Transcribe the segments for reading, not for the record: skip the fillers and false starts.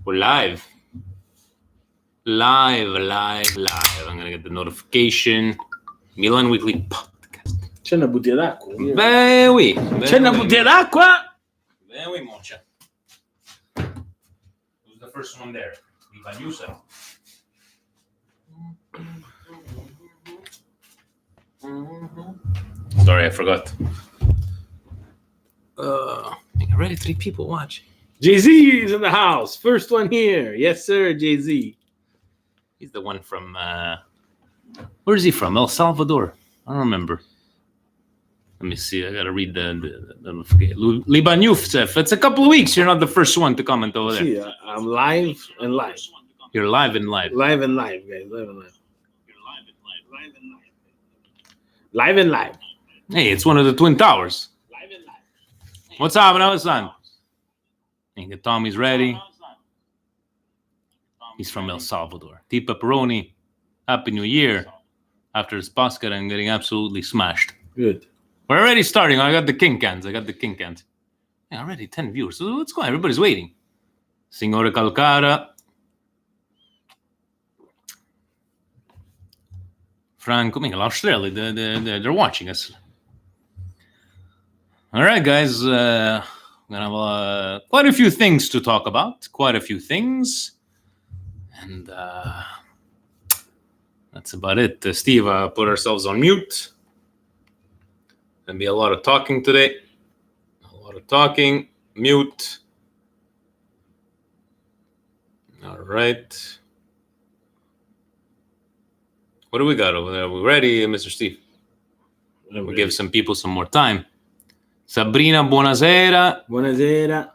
We're live. Live. I'm going to get the notification. Milan Weekly Podcast. C'è una bottiglia d'acqua. Beh, oui. C'è una bottiglia d'acqua? Beh, oui, Mocha. Who's the first one there? Ibrahimovic. Sorry, I forgot. Already 3 people watching. Jay-Z is in the house. First one here. Yes, sir, Jay-Z. He's the one from, where is he from? El Salvador. I don't remember. Let me see. I got to read the Ibrahimovic. It's a couple of weeks. You're not the first one to comment over there. See, I'm live and live. You're live and live. Live and live, guys. Live and live. Live and live. Hey, it's one of the Twin Towers. Live and live. What's happening, son? Think Tommy's ready. He's from El Salvador. T. Pepperoni. Happy New Year. After this basket, I'm getting absolutely smashed. Good. We're already starting. I got the king cans. Yeah, already 10 viewers. So what's going on? Everybody's waiting. Signore Calcara. Franco. Australia. They're watching us. All right, guys. We're going to have quite a few things to talk about. And that's about it. Steve, put ourselves on mute. There'll be a lot of talking today. Mute. All right. What do we got over there? We ready, Mr. Steve? We'll give some people some more time. Sabrina, buonasera. Buonasera.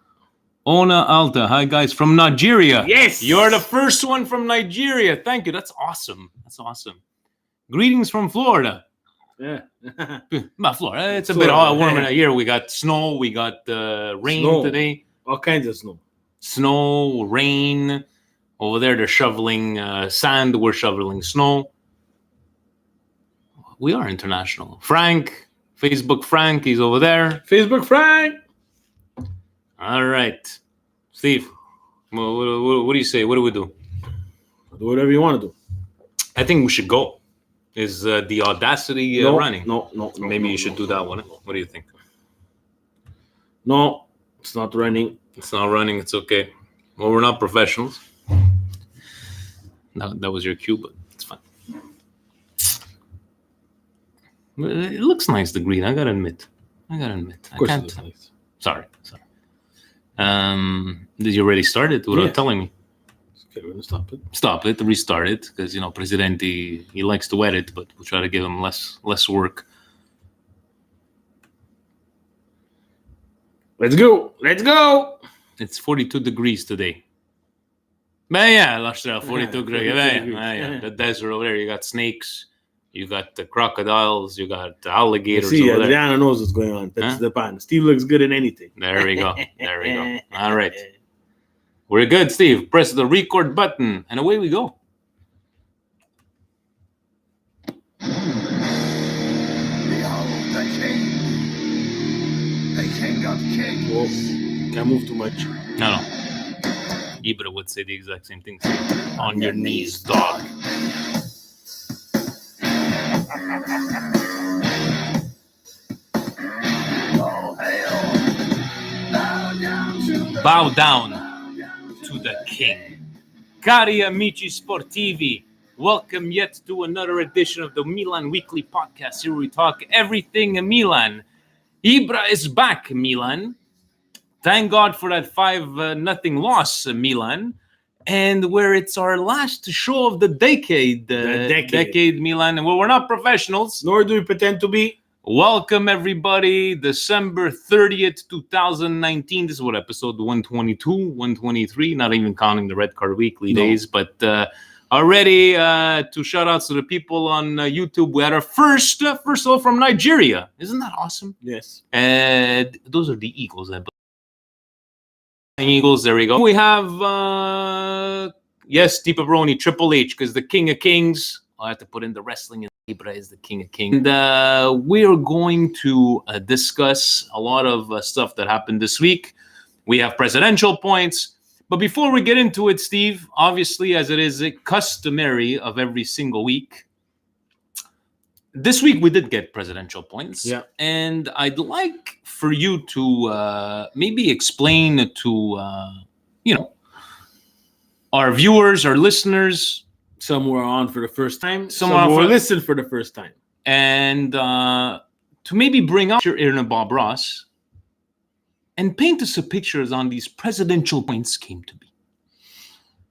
Ona Alta, hi guys from Nigeria. Yes, you're the first one from Nigeria. Thank you. That's awesome. Greetings from Florida. Yeah. Florida. It's a bit warmer here. We got snow. We got rain today. All kinds of snow. Snow, rain. Over there, they're shoveling sand. We're shoveling snow. We are international. Frank, Facebook Frank, he's over there. Facebook Frank. All right. Steve, what do you say? What do we do? Do whatever you want to do. I think we should go. Is the Audacity running? No. Maybe you should do that one. What do you think? No, it's not running. It's not running. It's okay. Well, we're not professionals. That was your cue, but it's fine. It looks nice, the green. I gotta admit. Of course it looks nice. Sorry. Did you already start it without telling me? Okay, we're gonna stop it. Restart it, because Presidente, he likes to edit, but we'll try to give him less work. Let's go. It's 42 degrees today. But yeah, 42 degrees. The desert over there, you got snakes, you got the crocodiles, you got the alligators. See, over Adriana there. knows what's going on. That's the pan. Steve looks good in anything. There we go. All right. We're good, Steve. Press the record button, and away we go. Behold the king of kings. Whoa. Can't move too much. No. Ibra would say the exact same thing. On your knees, dog. Bow down to the king. Cari amici sportivi, welcome yet to another edition of the Milan Weekly Podcast. Here we talk everything Milan. Ibra is back, Milan. Thank God for that 5-0 loss, Milan. And where it's our last show of the decade. Decade, Milan. Well, we're not professionals. Nor do we pretend to be. Welcome, everybody. December 30th, 2019. This is what, episode 122, 123, not even counting the Red Card Weekly days. But already, to shout outs to the people on YouTube, we had our first of all, from Nigeria. Isn't that awesome? Yes. Those are the Eagles, I believe. Eagles, there we go. We have, yes, T. Pepperoni, Triple H, because the King of Kings. I have to put in the wrestling, and Ibra is the King of Kings. And we are going to discuss a lot of stuff that happened this week. We have presidential points. But before we get into it, Steve, obviously, as it is customary of every single week, this week we did get presidential points. Yeah. And I'd like for you to maybe explain to, our viewers, our listeners. Some were on for the first time. Some Some are were for- listened for the first time. And to maybe bring up your Aaron Bob Ross and paint us a picture as on these presidential points came to be.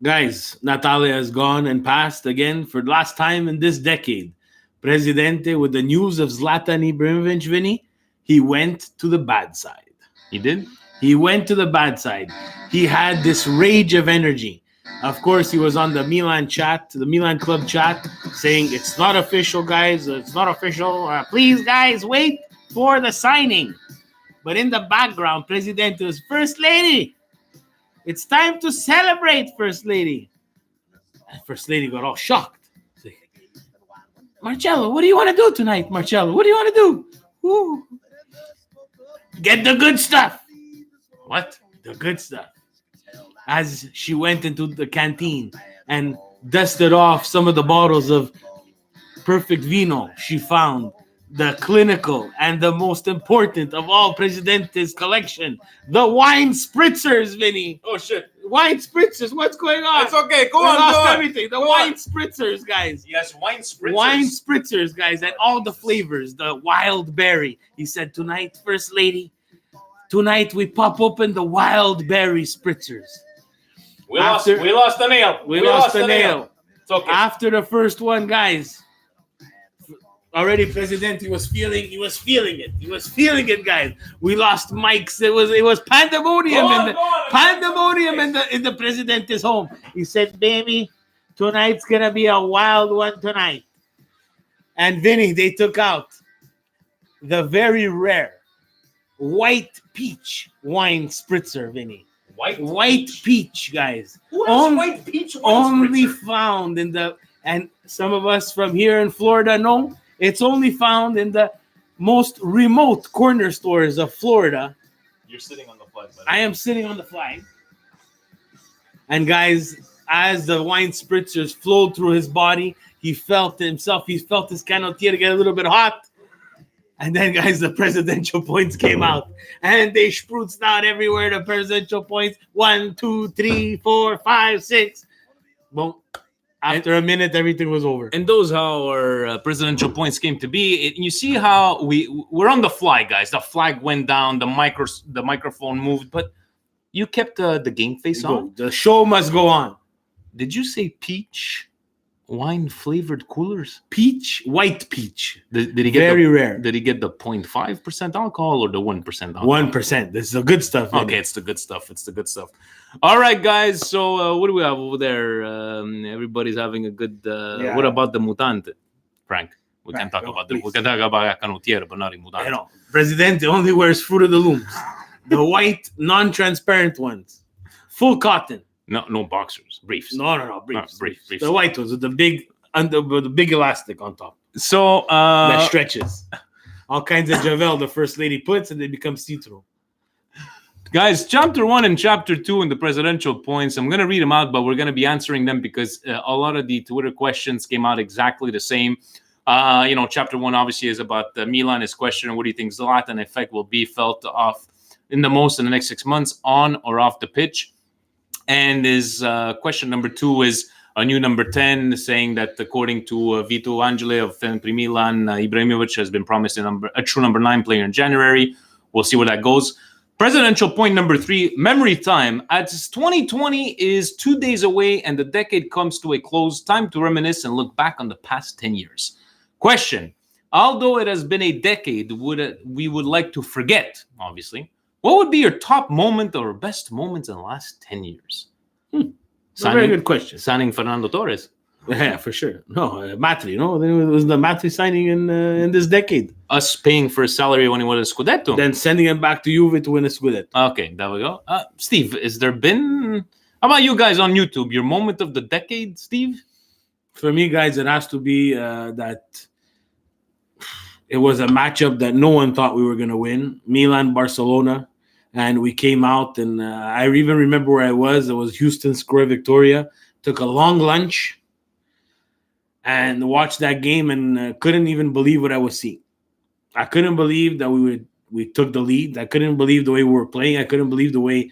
Guys, Natalia has gone and passed again for the last time in this decade. Presidente, with the news of Zlatan Ibrahimovic, Vinny, he went to the bad side. He did? He went to the bad side. He had this rage of energy. Of course, he was on the Milan chat, the Milan club chat, saying, it's not official, guys. It's not official. Please, guys, wait for the signing. But in the background, Presidente was, First Lady, it's time to celebrate, First Lady. And First Lady got all shocked. Marcello, what do you want to do tonight, Marcello? What do you want to do? Ooh. Get the good stuff. What? The good stuff. As she went into the canteen and dusted off some of the bottles of perfect vino she found, the clinical and the most important of all Presidente's collection, the wine spritzers, Vinny. Oh, shit. Wine spritzers, what's going on? It's okay. Go We on, lost go on. everything. The Go wine on. spritzers, guys. Yes, wine spritzers. Wine spritzers, guys, and all the flavors. The wild berry. He said, tonight, First Lady, tonight we pop open the wild berry spritzers. We After- lost the nail. We lost the nail. It's okay. After the first one, guys, already Presidente was feeling it, guys. We lost mics. It was pandemonium pandemonium in the Presidente's home. He said, baby, tonight's gonna be a wild one tonight. And Vinny, they took out the very rare white peach wine spritzer, Vinny. White peach, guys. Who On- white peach Only spritzer? found and some of us from here in Florida know it's only found in the most remote corner stores of Florida. You're sitting on the flag, buddy. I am sitting on the flag. And guys, as the wine spritzers flowed through his body, he felt his canotier get a little bit hot. And then, guys, the presidential points came out. And they spruced out everywhere, the presidential points. 1, 2, 3, 4, 5, 6. Boom. After a minute, everything was over. And those how our presidential points came to be. You see how we're on the fly, guys. The flag went down, the microphone moved, but you kept the game face on. The show must go on. Did you say peach wine flavored coolers? Peach, white peach. Did he get Very rare. Did he get the 0.5% alcohol or the 1% alcohol? 1%. This is the good stuff. Vinny. Okay, it's the good stuff. All right, guys. So what do we have over there? Everybody's having a good. Yeah. What about the mutante, Frank? We can Frank, talk go, about please. we can talk about Canutiera, but not in mutante. You know, Presidente only wears Fruit of the Looms. The white, non-transparent ones. Full cotton. No boxers, briefs. No, briefs. Briefs. The white ones with the big elastic on top So that stretches. All kinds of Javel the first lady puts, and they become see-through. guys, chapter 1 and chapter 2 in the presidential points. I'm gonna read them out, but we're gonna be answering them because a lot of the Twitter questions came out exactly the same. Chapter 1 obviously is about Milan. His question: what do you think Zlatan effect will be felt off in the most in the next 6 months, on or off the pitch? And his question number 2 is a new number 10, saying that according to Vito Angele of Sempre Milan, Ibrahimovic has been promised a true number 9 player in January. We'll see where that goes. Presidential point number 3, memory time. As 2020 is 2 days away and the decade comes to a close, time to reminisce and look back on the past 10 years. Question: although it has been a decade, we would like to forget, obviously, what would be your top moment or best moments in the last 10 years? It's a very good question. Signing Fernando Torres. Yeah, for sure. No, Matri, no? It was the Matri signing in this decade. Us paying for his salary when he won a Scudetto. Then sending him back to Juve to win a Scudetto. Okay, there we go. Steve, has there been... How about you guys on YouTube? Your moment of the decade, Steve? For me, guys, it has to be that it was a matchup that no one thought we were going to win. Milan, Barcelona. And we came out, and I even remember where I was. It was Houston Square, Victoria. Took a long lunch and watched that game, and couldn't even believe what I was seeing. I couldn't believe that we took the lead. I couldn't believe the way we were playing. I couldn't believe the way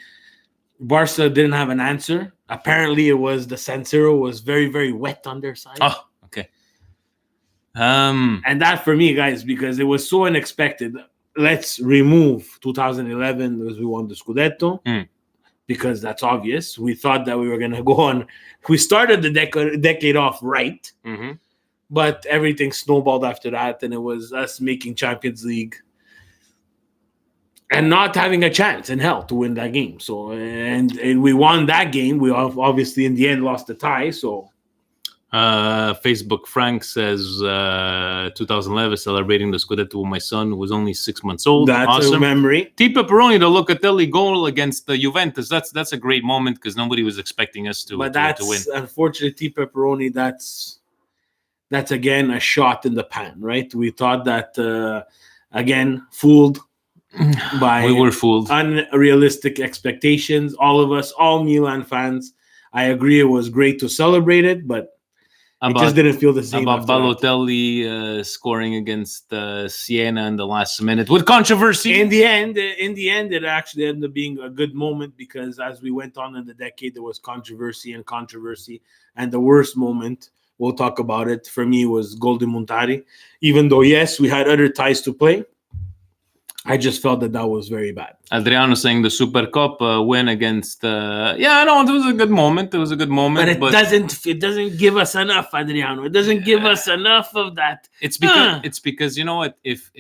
Barca didn't have an answer. Apparently, it was the San Siro was very, very wet on their side. Oh, okay. And that for me, guys, because it was so unexpected. Let's remove 2011 as we won the Scudetto, because that's obvious. We thought that we were going to go on. We started the decade off right, but everything snowballed after that, and it was us making Champions League and not having a chance in hell to win that game. So, and we won that game. We obviously in the end lost the tie. So, Facebook Frank says 2011 celebrating the Scudetto with my son who was only 6 months old. that's awesome a memory. T. Pepperoni, the Locatelli goal against the Juventus. That's a great moment because nobody was expecting us to But to that's win. unfortunately T. Pepperoni. That's again a shot in the pan, right? We thought that again fooled by We were fooled. unrealistic expectations. All of us, all Milan fans. I agree, it was great to celebrate it, but it just didn't feel the same. About after that. Balotelli scoring against Siena in the last minute with controversy. In the end, it actually ended up being a good moment because as we went on in the decade, there was controversy. And the worst moment, we'll talk about it, for me was Golden Montari. Even though, yes, we had other ties to play, I just felt that was very bad. Adriano saying the Super Cup win against. It was a good moment. It was a good moment, But it doesn't give us enough, Adriano. It doesn't give us enough of that. It's because you know what? If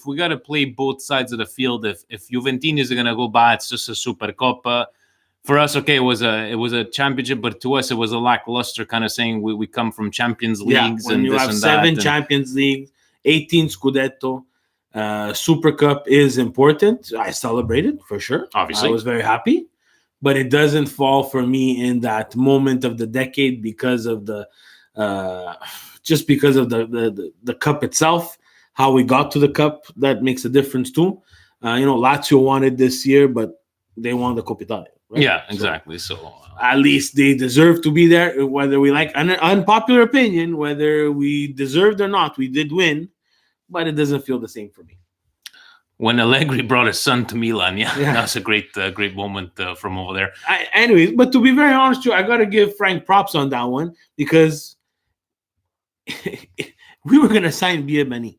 we gotta play both sides of the field, if Juventini are gonna go by, it's just a Super Cup. For us, okay, it was a championship, but to us it was a lackluster kind of saying we come from Champions Leagues when and you this have and 7 that. Champions Leagues, 18 Scudetto. Super Cup is important. I celebrated for sure. Obviously, I was very happy, but it doesn't fall for me in that moment of the decade because of the cup itself, how we got to the cup. That makes a difference too. Lazio won it this year, but they won the Coppa Italia. Right? Yeah, exactly. So at least they deserve to be there. Whether we like an unpopular opinion, whether we deserved or not, we did win. But it doesn't feel the same for me. When Allegri brought his son to Milan, that's a great moment from over there. Anyways, but to be very honest with you, I got to give Frank props on that one because we were going to sign Biabani.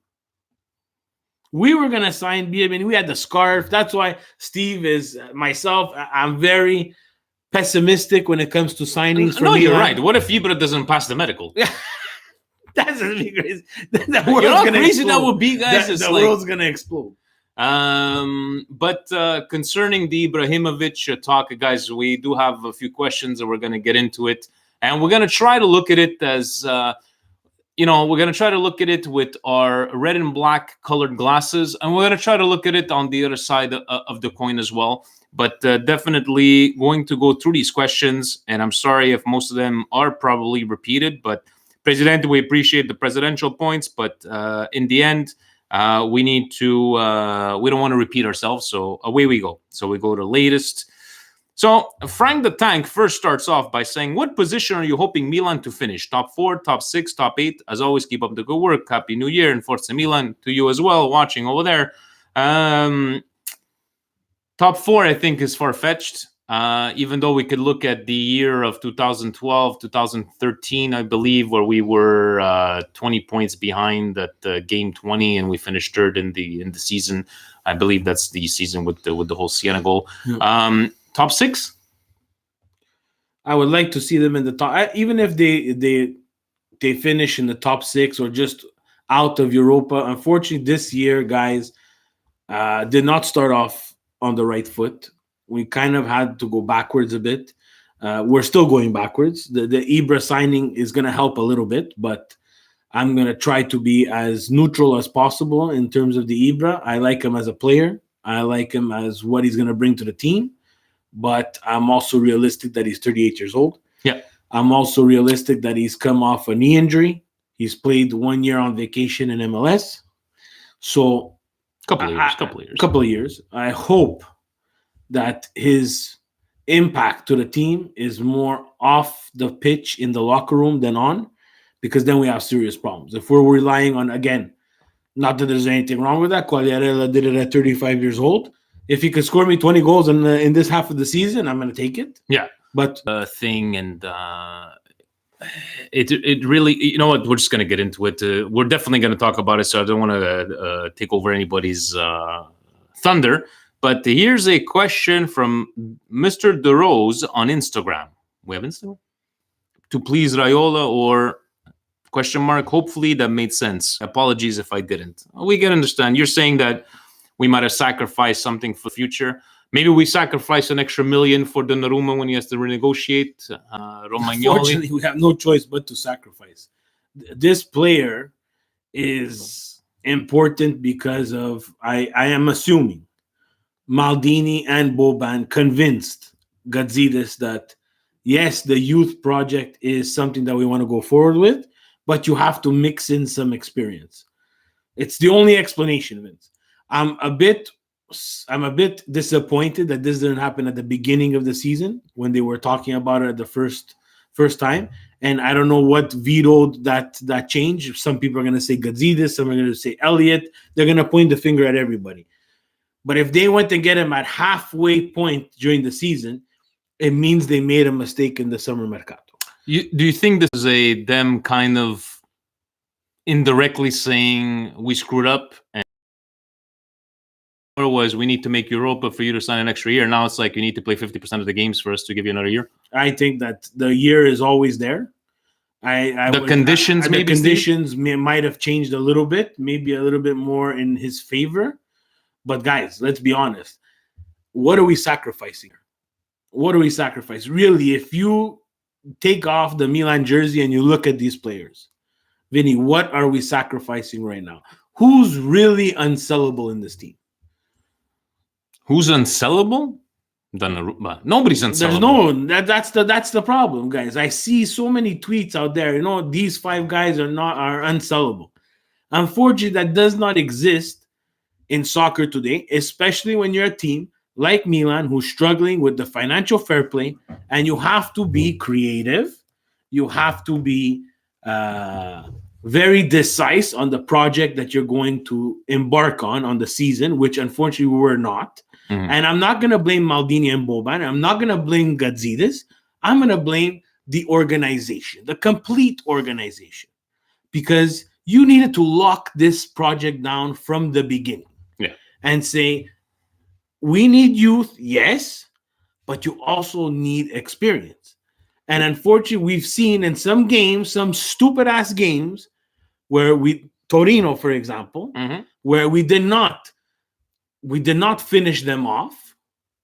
We had the scarf. That's why Steve is myself. I'm very pessimistic when it comes to signings. No, you're right. What if Ibra doesn't pass the medical? That's really crazy. The You know how crazy explode. that would be, guys? The world's gonna explode. But concerning the Ibrahimovic talk, guys, we do have a few questions and we're gonna get into it, and we're gonna try to look at it as we're gonna try to look at it with our red and black colored glasses, and we're gonna try to look at it on the other side of the coin as well. But definitely going to go through these questions, and I'm sorry if most of them are probably repeated, but Presidente, we appreciate the presidential points, but in the end, we need to, we don't want to repeat ourselves. So away we go. So we go to latest. So Frank the Tank first starts off by saying, what position are you hoping Milan to finish? Top 4, top 6, top 8? As always, keep up the good work. Happy New Year and Forza Milan to you as well, watching over there. Top 4, I think, is far-fetched. Even though we could look at the year of 2012, 2013, I believe, where we were 20 points behind at game 20, and we finished third in the season. I believe that's the season with the whole Siena goal. Yeah. Top 6. I would like to see them in the top, even if they finish in the top 6 or just out of Europa. Unfortunately, this year, guys, did not start off on the right foot. We kind of had to go backwards a bit. We're still going backwards. The Ibra signing is going to help a little bit, but I'm going to try to be as neutral as possible in terms of the Ibra. I like him as a player. I like him as what he's going to bring to the team. But I'm also realistic that he's 38 years old. Yeah. I'm also realistic that he's come off a knee injury. He's played 1 year on vacation in MLS. So couple of years. I hope that his impact to the team is more off the pitch in the locker room than on, because then we have serious problems. If we're relying on, again, not that there's anything wrong with that. Quagliarella did it at 35 years old. If he could score me 20 goals in this half of the season, I'm going to take it. Yeah. But Thing, and it really, you know what, we're just going to get into it. We're definitely going to talk about it, so I don't want to take over anybody's thunder. But here's a question from Mr. DeRose on Instagram. We have Instagram? To please Raiola or question mark? Hopefully that made sense. Apologies if I didn't. We can understand. You're saying that we might have sacrificed something for the future. Maybe we sacrifice an extra $1 million for Donnarumma when he has to renegotiate. Romagnoli. Unfortunately, we have no choice but to sacrifice. This player is important because of, I am assuming, Maldini and Boban convinced Gazidis that, yes, the youth project is something that we want to go forward with, but you have to mix in some experience. It's the only explanation, Vince. I'm a bit disappointed that this didn't happen at the beginning of the season when they were talking about it at the first time. And I don't know what vetoed that change. Some people are going to say Gazidis, some are going to say Elliott. They're going to point the finger at everybody. But if they went to get him at halfway point during the season, it means they made a mistake in the summer mercato. Do you think this is them kind of indirectly saying we screwed up and otherwise we need to make Europa for you to sign an extra year? Now it's like you need to play 50% of the games for us to give you another year. I think that the year is always there. The conditions might have changed a little bit, maybe a little bit more in his favor. But guys, let's be honest. What are we sacrificing? What do we sacrifice? Really, if you take off the Milan jersey and you look at these players, Vinny, what are we sacrificing right now? Who's really unsellable in this team? Who's unsellable? Nobody's unsellable. That's the problem, guys. I see so many tweets out there. These 5 guys are unsellable. Unfortunately, that does not exist in soccer today, especially when you're a team like Milan who's struggling with the financial fair play, and you have to be creative. You have to be very decisive on the project that you're going to embark on the season, which unfortunately we were not. Mm-hmm. And I'm not going to blame Maldini and Boban. I'm not going to blame Gazidis. I'm going to blame the organization, the complete organization, because you needed to lock this project down from the beginning. Yeah. And say, we need youth, yes, but you also need experience. And unfortunately, we've seen in some games, some stupid-ass games, where Torino, for example, mm-hmm. where we did not finish them off,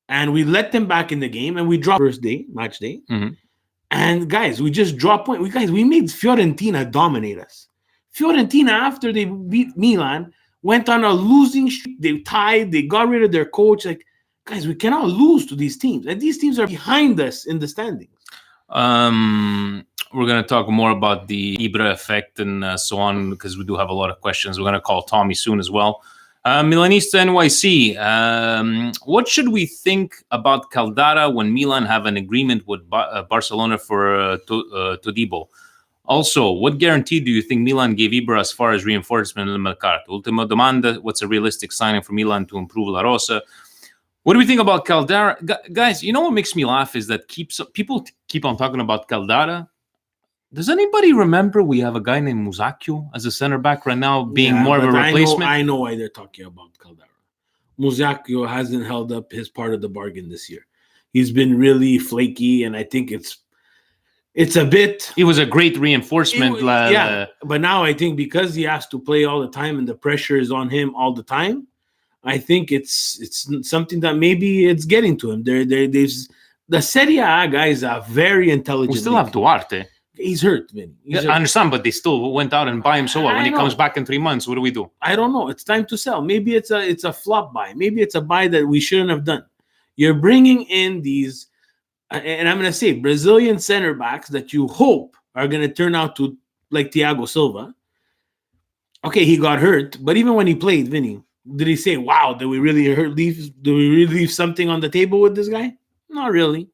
and we let them back in the game, and we dropped match day. Mm-hmm. And guys, we just dropped point. We made Fiorentina dominate us. Fiorentina, after they beat Milan, went on a losing streak. They tied. They got rid of their coach. Like, guys, we cannot lose to these teams. And these teams are behind us in the standings. We're going to talk more about the Ibra effect and so on, because we do have a lot of questions. We're going to call Tommy soon as well. Milanista NYC, what should we think about Caldara when Milan have an agreement with Barcelona for Todibo? Also, what guarantee do you think Milan gave Ibra as far as reinforcement in the Mercato? Ultima domanda, what's a realistic signing for Milan to improve La Rosa? What do we think about Caldara? Guys, you know what makes me laugh is that people keep on talking about Caldara. Does anybody remember we have a guy named Musacchio as a center back right now being more of a replacement? I know why they're talking about Caldara. Musacchio hasn't held up his part of the bargain this year. He's been really flaky, and I think it's a bit... It was a great reinforcement. But now I think because he has to play all the time and the pressure is on him all the time, I think it's something that maybe it's getting to him. There's the Serie A guys are very intelligent. We still have Duarte. He's hurt, Vinny. I understand, but they still went out and buy him so well. When he comes back in 3 months, what do we do? I don't know. It's time to sell. Maybe it's a flop buy. Maybe it's a buy that we shouldn't have done. You're bringing in these, and I'm going to say, Brazilian center backs that you hope are going to turn out to like Thiago Silva. Okay, he got hurt, but even when he played, Vinny, Did he say, "Wow, did we really leave something on the table with this guy?" Not really.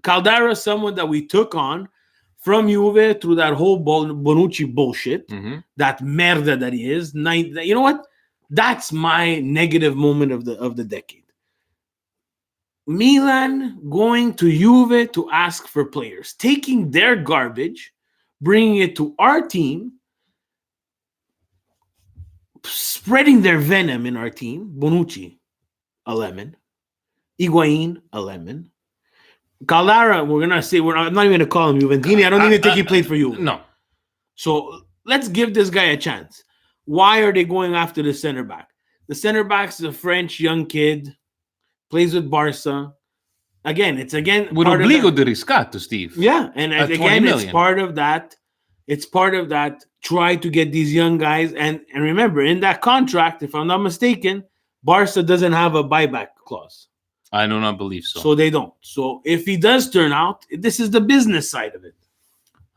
Caldara, someone that we took on from Juve through that whole Bonucci bullshit, that merda that he is. You know what? That's my negative moment of the decade. Milan going to Juve to ask for players, taking their garbage, bringing it to our team, spreading their venom in our team. Bonucci, a lemon. Higuain, a lemon. Caldara, I'm not even going to call him Juventini. I don't even think he played for you. No. So let's give this guy a chance. Why are they going after the center back? The center back's a French young kid, plays with Barca. Again, it's with obligo di riscatto, Steve. Yeah, and again, it's part of that. It's part of that. Try to get these young guys, and remember, in that contract, if I'm not mistaken, Barca doesn't have a buyback clause. I do not believe so. So they don't. So if he does turn out, this is the business side of it.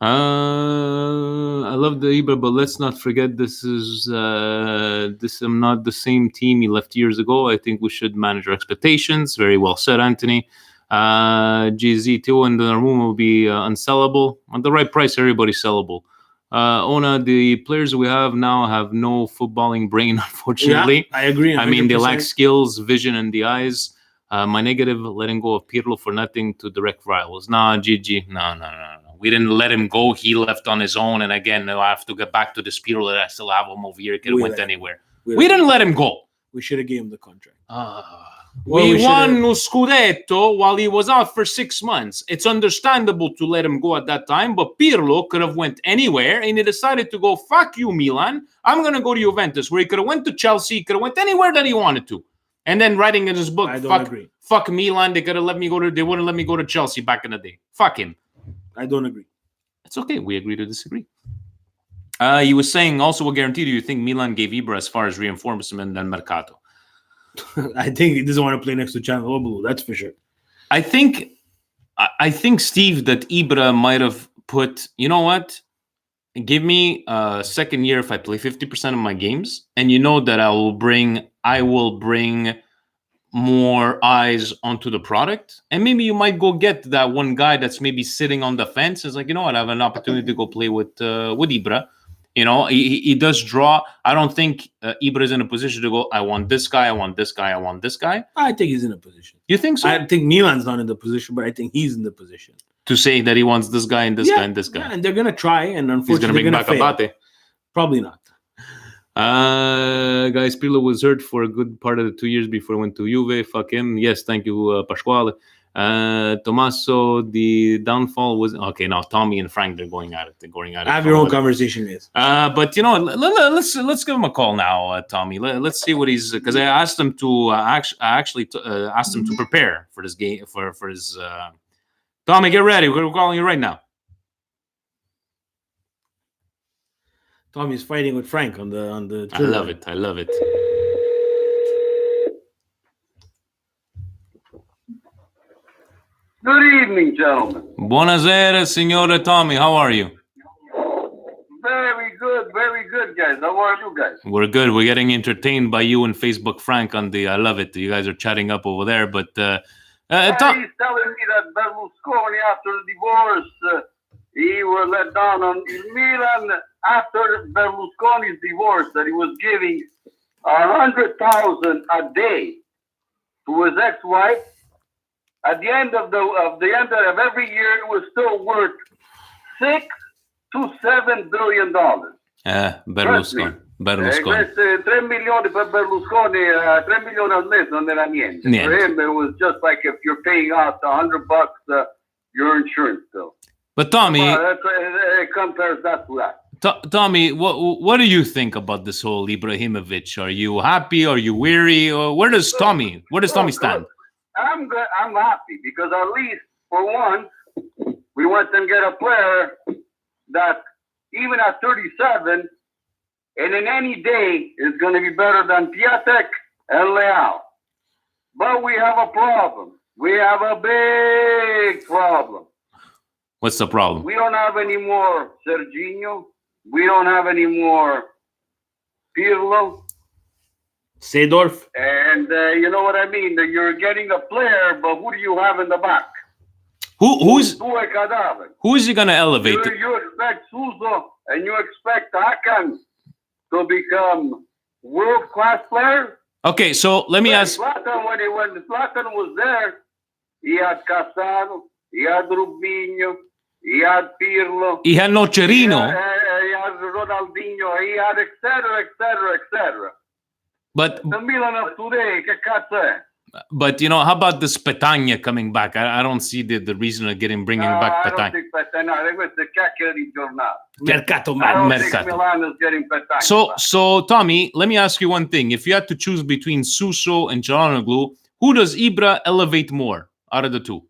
I love the Ibra, but let's not forget this is not the same team he left years ago. I think we should manage our expectations. Very well said, Anthony. GZ2 and the room will be unsellable. At the right price, everybody's sellable. Ona, the players we have now have no footballing brain, unfortunately. Yeah, I agree. 100%. I mean, they lack skills, vision, and the eyes. My negative, letting go of Pirlo for nothing to direct rivals. Nah, GG. No. We didn't let him go. He left on his own. And again, I have to get back to this Pirlo that I still have him over here. He could have went anywhere. We didn't let him go. We should have gave him the contract. We won Scudetto while he was out for 6 months. It's understandable to let him go at that time, but Pirlo could have went anywhere, and he decided to go, fuck you, Milan. I'm going to go to Juventus, where he could have went to Chelsea, he could have went anywhere that he wanted to. And then writing in his book, fuck Milan, they wouldn't let me go to Chelsea back in the day. Fuck him. I don't agree. It's okay. We agree to disagree. He was saying, also, what guarantee do you think Milan gave Ibra as far as reinforcement and Mercato? I think he doesn't want to play next to Cianloglu. That's for sure. I think, Steve, that Ibra might have put, you know what? Give me a second year if I play 50% of my games, and you know that I will bring more eyes onto the product, and maybe you might go get that one guy that's maybe sitting on the fence. It's like, you know what, I have an opportunity to go play with Ibra. You know, he does draw. I don't think Ibra is in a position to go, I want this guy, I want this guy, I want this guy. I think he's in a position. You think so? I think Milan's not in the position, but I think he's in the position to say that he wants this guy and this guy and this guy. Yeah, and they're gonna try, and unfortunately, he's gonna bring back Abate. Probably not. Guys, Pirlo was hurt for a good part of the 2 years before he went to Juve. Fuck him. Yes, thank you, Pasquale. Tommaso, the downfall was okay. Now Tommy and Frank, they're going at it. Have your own conversation, guys. But you know, let's give him a call now, Tommy. Let's see what he's, because I asked him to asked him to prepare for this game for his. Tommy, get ready. We're calling you right now. Tommy's fighting with Frank on the. I love it. Good evening, gentlemen. Buonasera, signore Tommy. How are you? Very good, guys. How are you guys? We're good. We're getting entertained by you and Facebook Frank on the. I love it. You guys are chatting up over there, but he's telling me that Berlusconi, after the divorce, he was let down on Milan after Berlusconi's divorce, that he was giving 100,000 a day to his ex-wife. At the end of every year, it was still worth $6 to $7 billion. Berlusconi. 3 milioni per Berlusconi, 3 milioni al mese non era niente. For him, it was just like if you're paying out $100 your insurance bill. But Tommy, it compares that to that. Tommy, what do you think about this whole Ibrahimovic? Are you happy? Are you weary? Or where does Tommy stand? I'm good. I'm happy because at least for once we went and get a player that even at 37 and in any day is going to be better than Piatek and Leao. But we have a problem. We have a big problem. What's the problem? We don't have any more Serginho. We don't have any more Pirlo. Seedorf. And you know what I mean? You're getting a player, but who do you have in the back? Who's Due cadaveri. who is he gonna elevate? You expect Suso and you expect Hakan to become world-class players? Okay, so let me ask. Zlatan, when Zlatan was there, he had Cassano, he had Rubinho, he had Pirlo, He had Nocerino, he had Ronaldinho, he had etc., etc., etc. but The Milan of today, che cazzo è? how about the Spetagna coming back? I don't see the reason of bringing back I don't Petagna. think Petagna, queste chiacchiere di giornata. Mercato I man. don't Mercato. think Milan is getting Petagna. So Tommy, let me ask you one thing. If you had to choose between Suso and Çalhanoğlu, who does Ibra elevate more out of the two?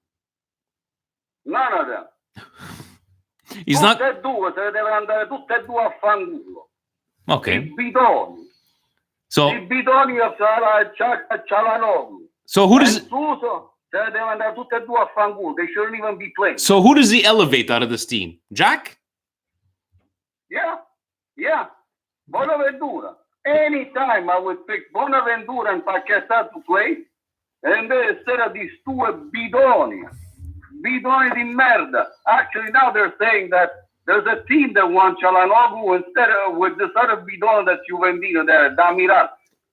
None of them. He's Tutte not e due, se ne deve andare tutte e due a fanculo. okay. I bidoni. So I bidoni of Çalhanoğlu. so who does And Suso, se ne deve andare tutte e due a fanculo. They shouldn't even be playing. so who does he elevate out of this team? Jack? Yeah. Bonaventura. Anytime I would pick Bonaventura and Paquetá to play, and then instead of these two bidoni di merda. Actually, now they're saying that there's a team that wants Çalhanoğlu instead of with this other bidon that Juventino there, Damiral.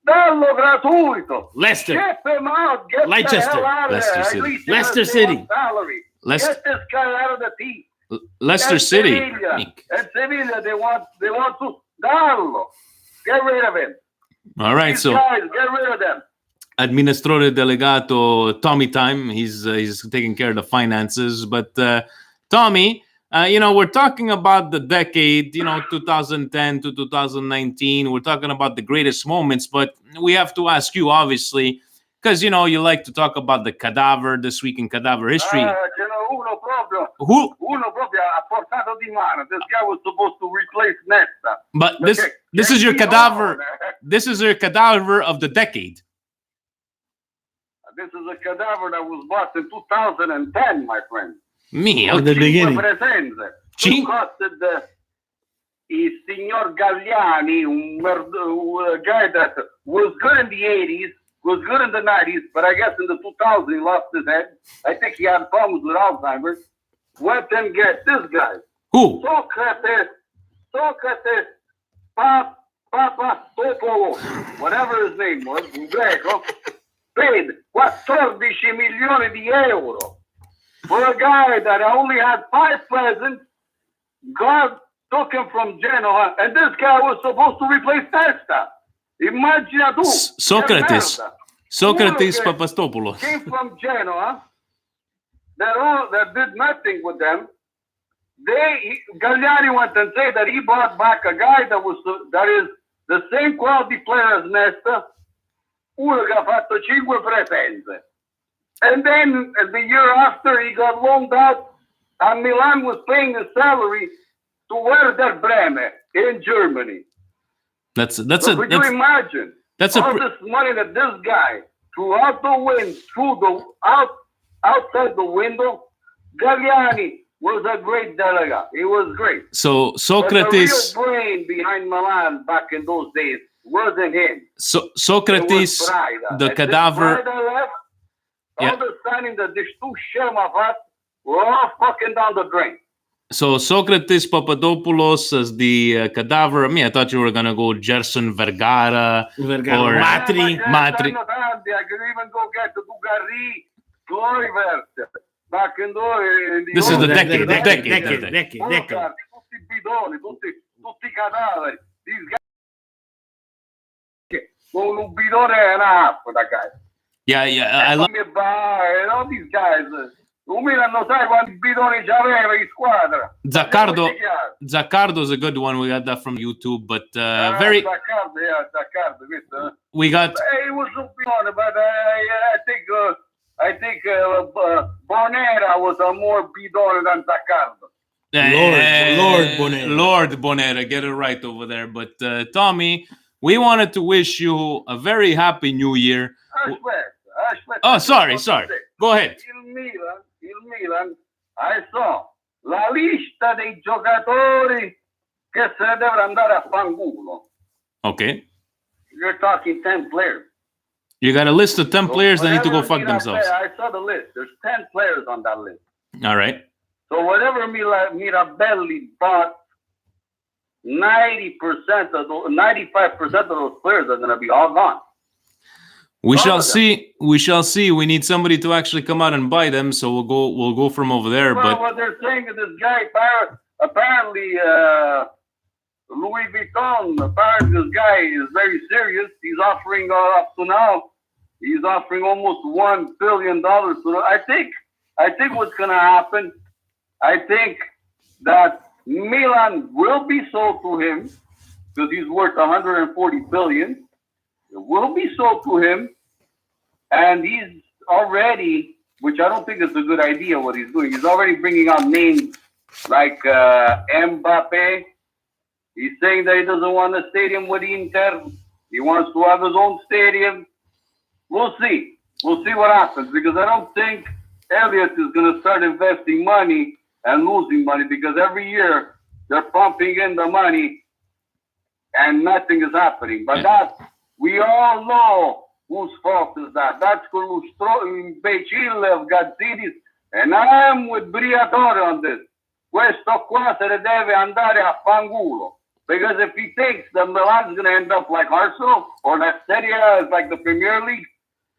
Dallo gratuito. Leicester. Ship him out. Get Leicester. the hell out of Leicester there. City. At least Leicester he's gonna stay City. on salary. Leicester- Get this guy out of the team. Leicester And City. Sevilla. And Sevilla, they want to Dallo. Get rid of him. All right, These so guys, get rid of them. Administratore Delegato Tommy time. He's taking care of the finances. But Tommy, we're talking about the decade, 2010 to 2019. We're talking about the greatest moments, but we have to ask you, obviously, because you like to talk about the cadaver this week in cadaver history. Uno proprio Who? ha portato di mano. This guy was supposed to replace Nesta. But this is your cadaver. This is your cadaver of the decade. This is a cadaver that was bought in 2010, my friend. Me, At the beginning. Presenze. Cin- Costed il signor Galliani, a guy that was good in the 80s, was good in the 90s, but I guess in the 2000s he lost his head. I think he had problems with Alzheimer's. Went and get this guy. Who? Socrates, Papastopoulos, whatever his name was, in Greco, paid 14 milioni di euro for a guy that only had 5 presents. God took him from Genoa, and this guy was supposed to replace Testa. Immagina tu. Socrates. Socrates Uno che Papastopoulos. came from Genoa, that did nothing with them. Galliani went and said that he brought back a guy that is the same quality player as Nesta, uno che ha fatto 5 presenze. And then the year after he got loaned out, and Milan was paying his salary to Werder Bremen in Germany. That's Could you imagine all this money that this guy threw out the wind, outside the window? Galliani was a great delegate. He was great. So But Socrates. the real brain behind Milan back in those days wasn't him. Socrates, It was Braida. the And cadaver. since Braida left, Yeah. all the signing that these two Shermafat were all fucking down the drain. So Socrates Papadopoulos as the cadaver. I thought you were gonna go Gerson Vergara. Or- Matri. Matri. I could even go get the Dugarry, Kluivert. Back in those. This is the decade. Decade. Tutti bidoni, tutti cadaveri. These guys. Con un bidone e un half, that guy. Yeah. I love. And all these guys. Milan non sai quanti bidoni c'aveva in squadra. Zaccardo is a good one. We got that from YouTube, but very. Zaccardo. We got. It was a bidone, but I think Bonera was a more bidone than Zaccardo. Lord Bonera. Lord Bonera, get it right over there. But Tommy, we wanted to wish you a very happy New Year. Aspetta. Oh, sorry. Go ahead. Il Milan, I saw la lista dei giocatori che se ne devono andare a fanculo. Okay. you're talking 10 players. You got a list of 10 players that need to go Whatever fuck Milan themselves. I saw the list. There's 10 players on that list. All right. So whatever Mirabelli bought, 90% of those, 95% of those players are going to be all gone. We All shall of them. see. We shall see. We need somebody to actually come out and buy them, so we'll go from over there. Well, But what they're saying is this guy apparently Louis Vuitton. Apparently, this guy is very serious. He's offering up to now. He's offering almost $1 billion. So I think what's going to happen. I think that Milan will be sold to him because he's worth 140 billion. It will be sold to him, and he's already, which I don't think is a good idea what he's doing. He's already bringing out names like Mbappe. He's saying that he doesn't want a stadium with Inter. He wants to have his own stadium. We'll see. We'll see what happens because I don't think Elliott is going to start investing money and losing money because every year they're pumping in the money and nothing is happening. But that, we all know whose fault is that. That's imbecille of Gazzidis, and I'm with Briatore on this. Questo qua se ne deve andare a fangulo. Because if he thinks that Milan's going to end up like Arsenal or that Serie A is like the Premier League,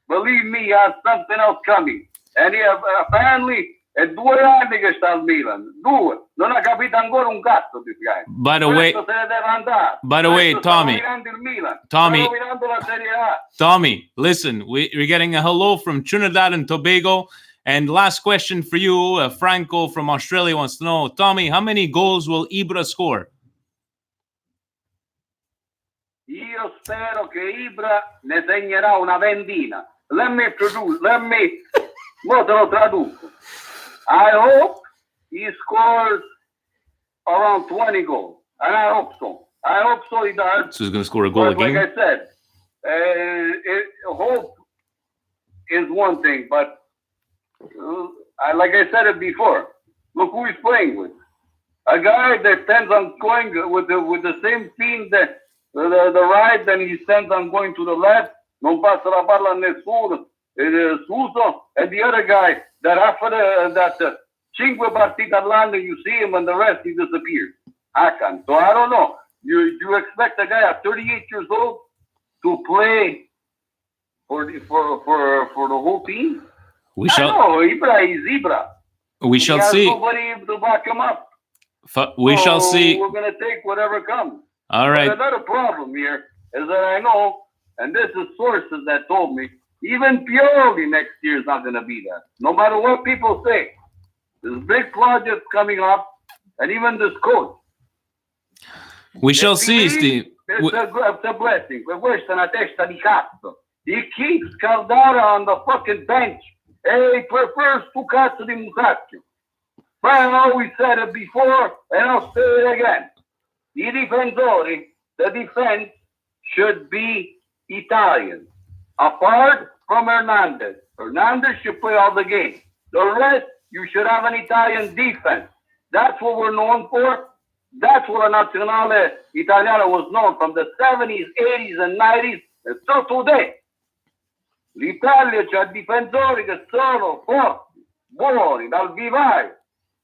believe me, he has something else coming. And he apparently è 2 anni che sta al Milan. 2. Non ha capito ancora un cazzo this guy. by the way, Questo se ne deve andare. by the way, Questo sta rovinando il Milan. Tommy. Sta rovinando la Serie A. Tommy, listen, we're getting a hello from Trinidad and Tobago. And last question for you, Franco from Australia wants to know, Tommy, how many goals will Ibra score? Io spero che Ibra ne segnerà una ventina. Mo te lo traduco. I hope he scores around 20 goals. And I hope so. I hope so he does. So he's going to score a goal But again? like I said, hope is one thing, but like I said it before, look who he's playing with. A guy that tends on going with the same team that the right, then he tends on going to the left, non passa la palla a nessuno, Suso, and the other guy that after that 5 partite all'anno you see him and the rest he disappears. Hakan. So I don't know. You expect a guy at 38 years old to play for the whole team? We shall Ibra is Ibra. we shall He has see. nobody to back him up. We shall So see. We're gonna take whatever comes. All right. But another problem here is that I know, and this is sources that told me, even Pioli next year is not gonna be there. No matter what people say. There's big projects coming up, and even this coach. We shall see, Steve. It's a blessing. Questa è una testa di cazzo. He keeps Caldara on the fucking bench. And he prefers 2 cazzo di Musacchio. But I always said it before, and I'll say it again. I difensori, the defense should be Italian. Apart from Hernandez. Hernandez should play all the games. The rest, you should have an Italian defense. That's what we're known for. That's what a Nazionale Italiano was known from the 70s, 80s, and 90s, and still today. L'Italia c'ha difensori che sono forti, buoni, dal vivaio.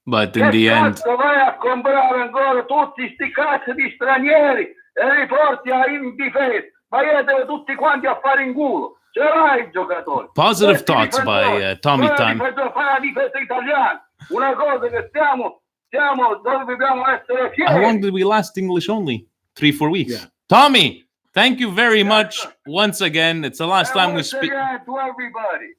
But in the end, Cazzo vai a comprare ancora tutti sti cazzo di stranieri e li porti in difesa? Vaietevi tutti quanti a fare in culo. Ce l'hai il giocatore. positive thoughts by Tommy Tan. Fai la difesa italiana. Una cosa che stiamo dove dobbiamo essere fieri. How long did we last English only? 3-4 weeks. Yeah. Tommy, thank you very much sir. once again. It's the last time we speak. To everybody.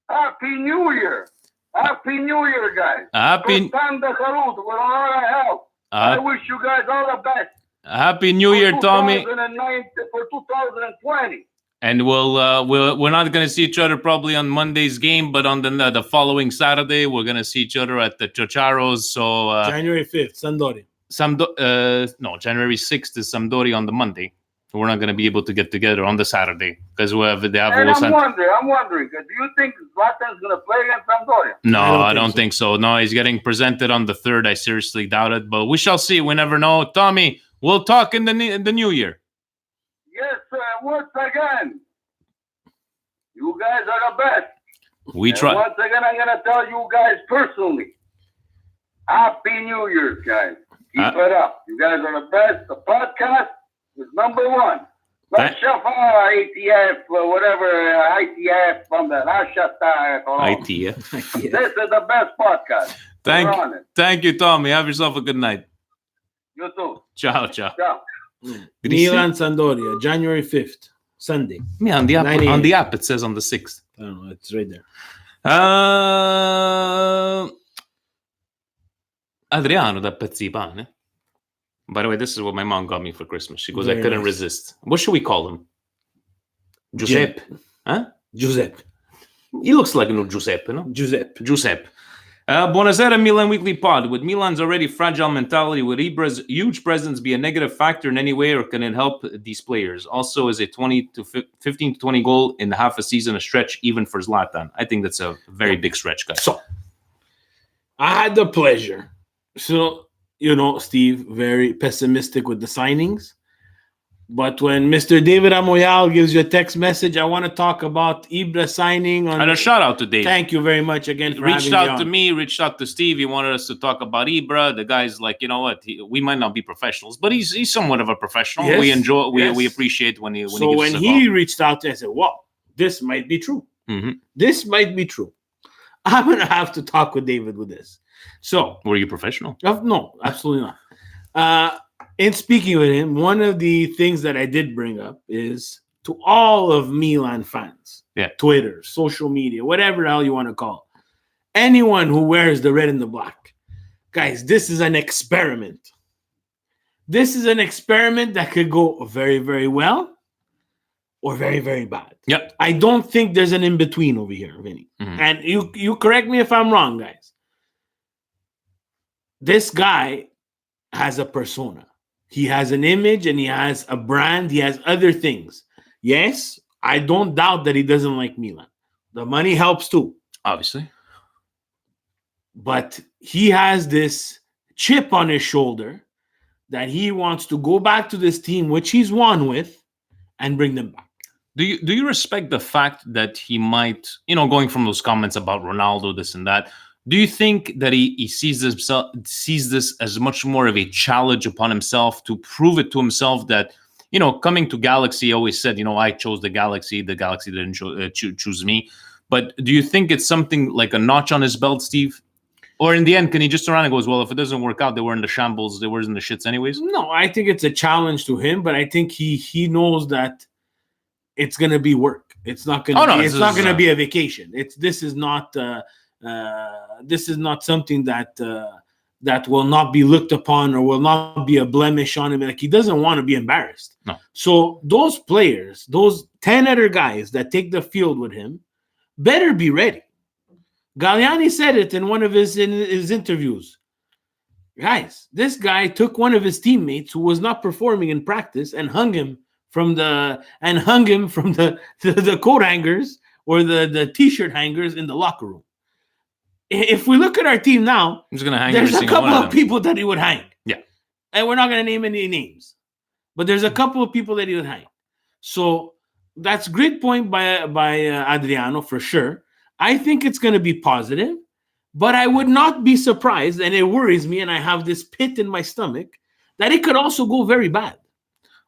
Happy New Year. Happy New Year, guys. Happy Tanta salute with all our help. I wish you guys all the best. Happy New Year, Tommy. For 2020. And we're not going to see each other probably on Monday's game, but on the following Saturday we're going to see each other at the Chocharos. So January 5th, Sampdoria. January 6th is Sampdoria on the Monday. We're not going to be able to get together on the Saturday because they have And I'm wondering, do you think Zlatan's going to play against Sampdoria? No, I I don't don't think so. No, he's getting presented on the 3rd. I seriously doubt it, but we shall see. We never know. Tommy, we'll talk in the new year. Yes, sir. once again, you guys are the best. We And try. once again, I'm going to tell you guys personally, Happy New Year's, guys. Keep it up. You guys are the best. The podcast is number one. Let's ITF, whatever, ITF from the ITF. This is the best podcast. Thank you, Tommy. Have yourself a good night. You too. Ciao. Ciao. Milan Sampdoria, January 5th, Sunday. Yeah, on the app, 9 a.m. on the app it says on the 6th. I don't know. It's right there. Adriano da pezzi pane. By the way, this is what my mom got me for Christmas. She goes, Very I couldn't nice. resist. What should we call him? Giuseppe. Huh? Giuseppe. He looks like a Giuseppe, no? Giuseppe. Buonasera Milan Weekly Pod. Would Milan's already fragile mentality, would Ibra's huge presence be a negative factor in any way, or can it help these players? Also, is a 15 to 20 goal in half a season a stretch even for Zlatan? I think that's a very big stretch, guys. So, I had the pleasure. So, Steve, very pessimistic with the signings. But when Mr. David Amoyal gives you a text message, I want to talk about Ibra signing. And a shout out to Dave. Thank you very much again for reached having me out to on. me, reached out to Steve. He wanted us to talk about Ibra. The guy's like, you know what? We might not be professionals, but he's somewhat of a professional. Yes, We enjoy. yes. We appreciate when he. So when he reached out to me, I said, "Wow, this might be true. This might be true. I'm gonna have to talk with David with this." So, were you professional? no, absolutely not. In speaking with him, one of the things that I did bring up is to all of Milan fans, Twitter, social media, whatever the hell you want to call it, anyone who wears the red and the black, guys, this is an experiment. This is an experiment that could go very, very well or very, very bad. Yep. I don't think there's an in-between over here, Vinny. And you correct me if I'm wrong, guys. This guy has a persona. He has an image and he has a brand. He has other things. Yes, I don't doubt that he doesn't like Milan. The money helps too. Obviously. But he has this chip on his shoulder that he wants to go back to this team, which he's won with, and bring them back. Do you respect the fact that he might, going from those comments about Ronaldo, this and that, do you think that he sees this as much more of a challenge upon himself to prove it to himself that, coming to Galaxy, he always said, I chose the Galaxy didn't choose me. But do you think it's something like a notch on his belt, Steve? Or in the end, can he just turn around and goes, well, if it doesn't work out, they were in the shambles, they were in the shits anyways? No, I think it's a challenge to him, but I think he knows that it's going to be work. It's not going to it's not going to be a vacation. This is not something that will not be looked upon or will not be a blemish on him. Like, he doesn't want to be embarrassed. No. So those players, those 10 other guys that take the field with him, better be ready. Galliani said it in one of his interviews. Guys, this guy took one of his teammates who was not performing in practice and hung him from the coat hangers or the t-shirt hangers in the locker room. If we look at our team now, He's gonna hang there's a couple of them. people that he would hang. Yeah. And we're not going to name any names. But there's a couple of people that he would hang. So that's great point by Adriano for sure. I think it's going to be positive, but I would not be surprised, and it worries me, and I have this pit in my stomach, that it could also go very bad.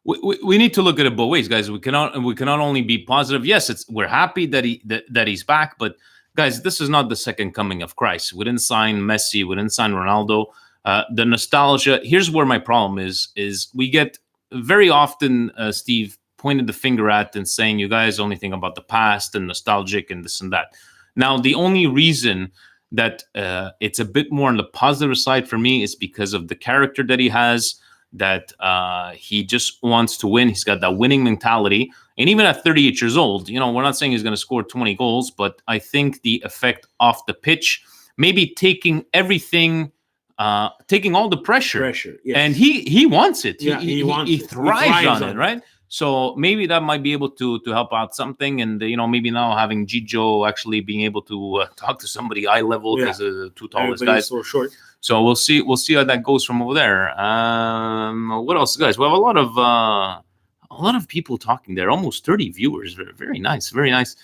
We need to look at it both ways, guys. We cannot only be positive. Yes, we're happy that he's back, but guys, this is not the second coming of Christ. We didn't sign Messi, we didn't sign Ronaldo. The nostalgia. Here's where my problem is we get very often, Steve, pointed the finger at and saying you guys only think about the past and nostalgic and this and that. Now, the only reason that it's a bit more on the positive side for me is because of the character that he has, that he just wants to win. He's got that winning mentality. And even at 38 years old, we're not saying he's going to score 20 goals, but I think the effect off the pitch, maybe taking everything, taking all the pressure. Yes. And he wants it. Yeah, he thrives on it, right? So maybe that might be able to help out something. And, maybe now having Gigio actually being able to talk to somebody eye level because the two tallest guys. So short. So we'll see how that goes from over there. What else, guys? We have a lot A lot of people talking there, almost 30 viewers. Very nice, very nice.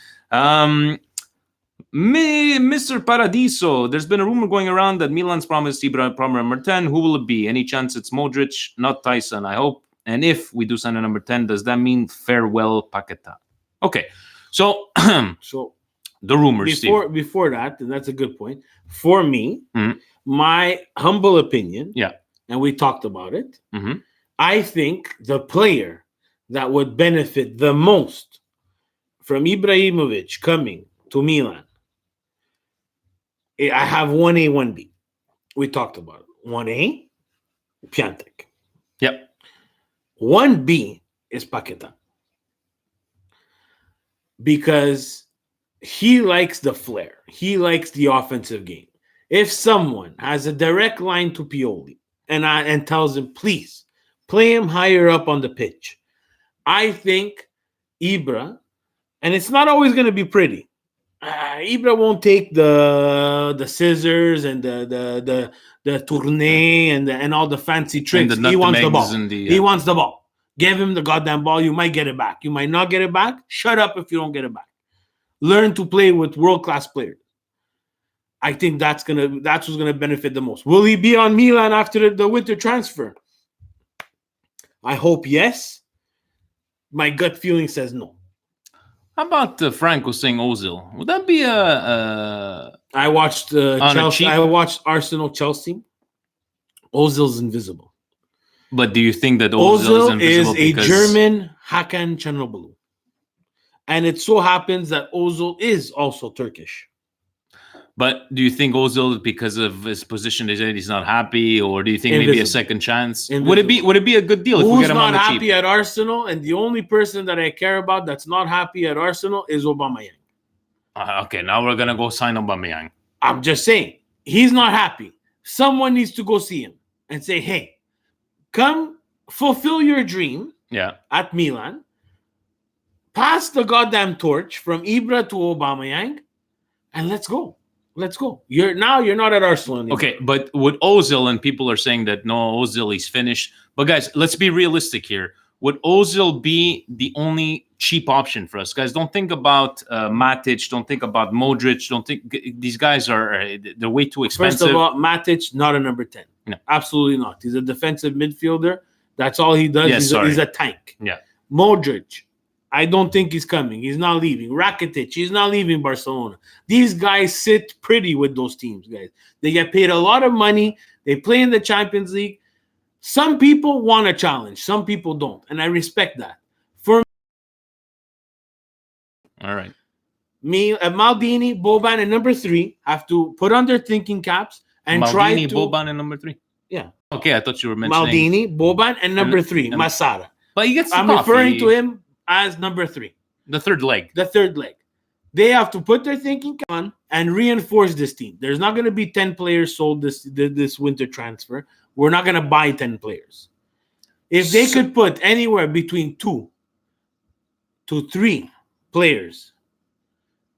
Mr. Paradiso, there's been a rumor going around that Milan's promised Ibra number 10. Who will it be? Any chance it's Modric, not Tyson, I hope. And if we do sign a number 10, does that mean farewell Paqueta? Okay, so So the rumors. before that, and that's a good point. For me, Mhm. my humble opinion, Yeah. and we talked about it, Mhm. I think the player that would benefit the most from Ibrahimovic coming to Milan, I have 1A, 1B. We talked about it. 1A, Piatek. Yep. 1B is Paqueta. Because he likes the flair. He likes the offensive game. If someone has a direct line to Pioli and tells him, please, play him higher up on the pitch, I think Ibra, and it's not always going to be pretty. Ibra won't take the scissors and the tournée and all the fancy tricks. the He wants the nutmegs ball. and the, He wants the ball. Give him the goddamn ball. You might get it back. You might not get it back. Shut up if you don't get it back. Learn to play with world-class players. I think that's what's gonna benefit the most. Will he be on Milan after the winter transfer? I hope yes. My gut feeling says no. How about Franco saying Ozil? Would that be I watched On a Chelsea. cheap- I watched Arsenal Chelsea. Ozil's invisible. But do you think that Ozil Ozil is invisible a because- German Hakan Çalhanoğlu. And it so happens that Ozil is also Turkish. But do you think Ozil, because of his position, he's not happy, or do you think maybe a Invisible. second chance? Invisible. Would it be a good deal if we Who's get him on not the happy cheap? at Arsenal? And the only person that I care about that's not happy at Arsenal is Aubameyang. Okay, now we're gonna go sign Aubameyang. I'm just saying, he's not happy. Someone needs to go see him and say, hey, come fulfill your dream Yeah. at Milan. Pass the goddamn torch from Ibra to Aubameyang, and let's go. Let's go. You're not at Arsenal anymore. Okay, but with Ozil, and people are saying that no, Ozil, he's finished. But guys, let's be realistic here. Would Ozil be the only cheap option for us? Guys, don't think about Matic. Don't think about Modric. Don't think these guys they're way too expensive. First of all, Matic, not a number 10. No. Absolutely not. He's a defensive midfielder. That's all he does. Yes, He's a tank. Yeah. Modric, I don't think he's coming. He's not leaving. Rakitic, he's not leaving Barcelona. These guys sit pretty with those teams, guys. They get paid a lot of money. They play in the Champions League. Some people want a challenge. Some people don't. And I respect that. For All right. me, Maldini, Boban, and number 3 have to put on their thinking caps and try Maldini, to... Boban, and number 3. Yeah. Okay, I thought you were mentioning Maldini, Boban, and number 3, and- Masara. But he gets the I'm coffee. referring to him as number 3, The third leg. the third leg. They have to put their thinking on and reinforce this team. There's not going to be 10 players sold this winter transfer. We're not going to buy 10 players. If they could put anywhere between 2 to 3 players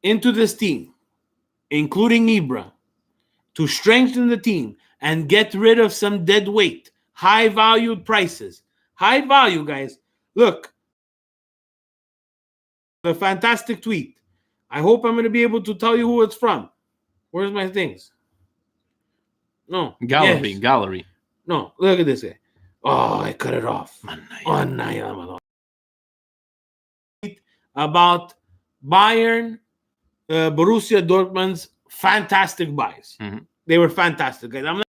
into this team, including Ibra, to strengthen the team and get rid of some dead weight, high-valued prices. High value, guys. Look, a fantastic tweet. I hope I'm going to be able to tell you who it's from. Where's my things? No. Gallery. Yes. Gallery. No, look at this guy. Oh, I cut it off. Man, About Bayern, Borussia Dortmund's fantastic buys. Mhm. They were fantastic, guys. I'm not...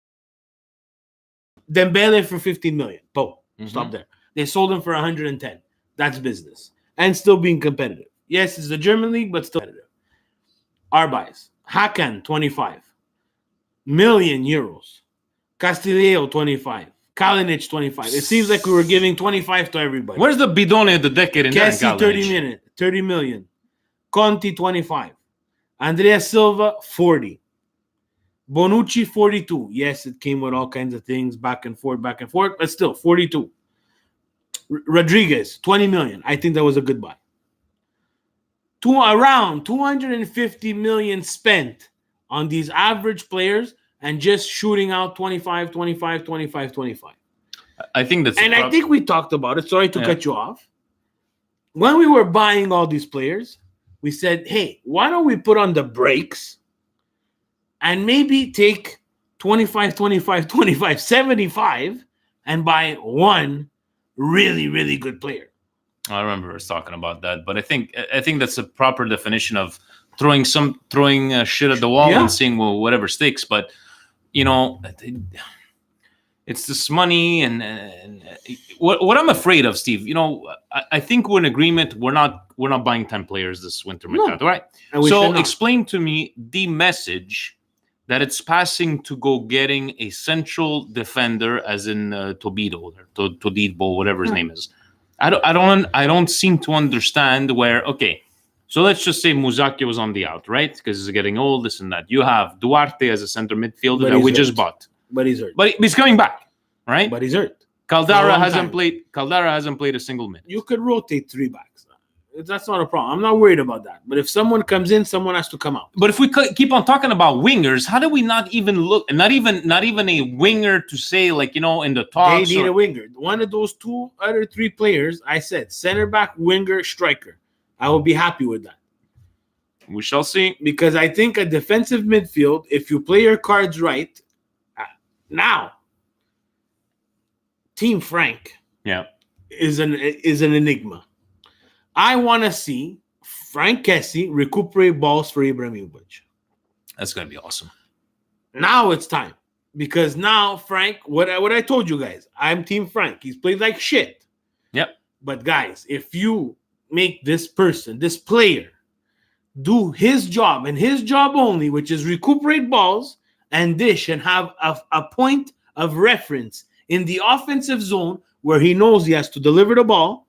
Dembele for 15 million. Boom. Mhm. Stop there. They sold him for 110. That's business. And still being competitive. Yes, it's the German league, but still competitive. Our buys. Hakan, 25 million euros. Castillejo, 25. Kalinic, 25. It seems like we were giving 25 to everybody. Where's the bidone of the decade in Kessie, that 30 million. Conti, 25. Andrea Silva, 40. Bonucci, 42. Yes, it came with all kinds of things, back and forth, but still, 42. Rodriguez, 20 million. I think that was a good buy. Around 250 million spent on these average players and just shooting out 25, 25, 25, 25. I think that's And I think we talked about it. Sorry to cut you off. when we were buying all these players, we said, hey, why don't we put on the brakes and maybe take 25, 25, 25, 75 and buy one really, really good player. I remember us talking about that, but I think that's a proper definition of throwing shit at the wall Yeah. and seeing whatever sticks. But you know, it's this money and what I'm afraid of, Steve. You know, I think we're in agreement. We're not buying 10 players this winter mercado, right? And we should So not. explain to me the message that it's passing to go getting a central defender, as in Tobido or Todibo, whatever his name is. I don't seem to understand where. Okay, so let's just say Muzaki was on the out, right? Because he's getting old, this and that. You have Duarte as a center midfielder But that he's we hurt. just bought, But he's hurt. but he's coming back, right? But he's hurt. Caldara long hasn't time. played. Caldara hasn't played a single minute. You could rotate 3 backs. That's not a problem. I'm not worried about that. But if someone comes in, someone has to come out. But if we keep on talking about wingers, how do we not even look? Not even a winger to say, like, you know, in the They talks. need a winger. One of those 2 other 3 players, I said, center back, winger, striker. I will be happy with that. We shall see. Because I think a defensive midfield, if you play your cards right, now, Team Frank Yeah. is an enigma. I want to see Frank Kessie recuperate balls for Ibrahimovic. That's gonna be awesome. Now it's time. Because now Frank, what I told you guys, I'm Team Frank. He's played like shit. Yep. But guys, if you make this player, do his job and his job only, which is recuperate balls and dish and have a point of reference in the offensive zone where he knows he has to deliver the ball,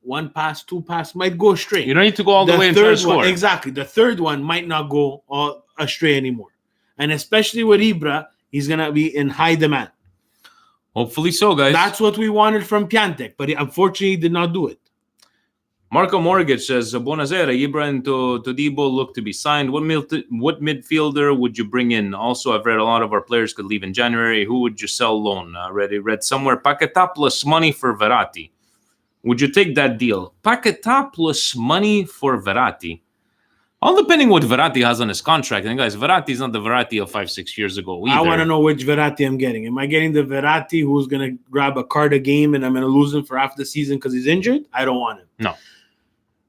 1 pass, 2 pass might go straight. You don't need to go all the way and try to third score. one, exactly. The third one might not go astray anymore. And especially with Ibra, he's going to be in high demand. Hopefully so, guys. That's what we wanted from Piatek, but unfortunately he did not do it. Marco Mortgage says, Buonasera, Ibra and Todibo look to be signed. What midfielder would you bring in? Also, I've read a lot of our players could leave in January. Who would you sell loan? Read somewhere, Paquetá plus money for Verratti. Would you take that deal? Paquetá plus money for Verratti. All depending what Verratti has on his contract. And guys, Verratti is not the Verratti of 5-6 years ago either. I want to know which Verratti I'm getting. Am I getting the Verratti who's going to grab a card a game and I'm going to lose him for half the season because he's injured? I don't want him. No.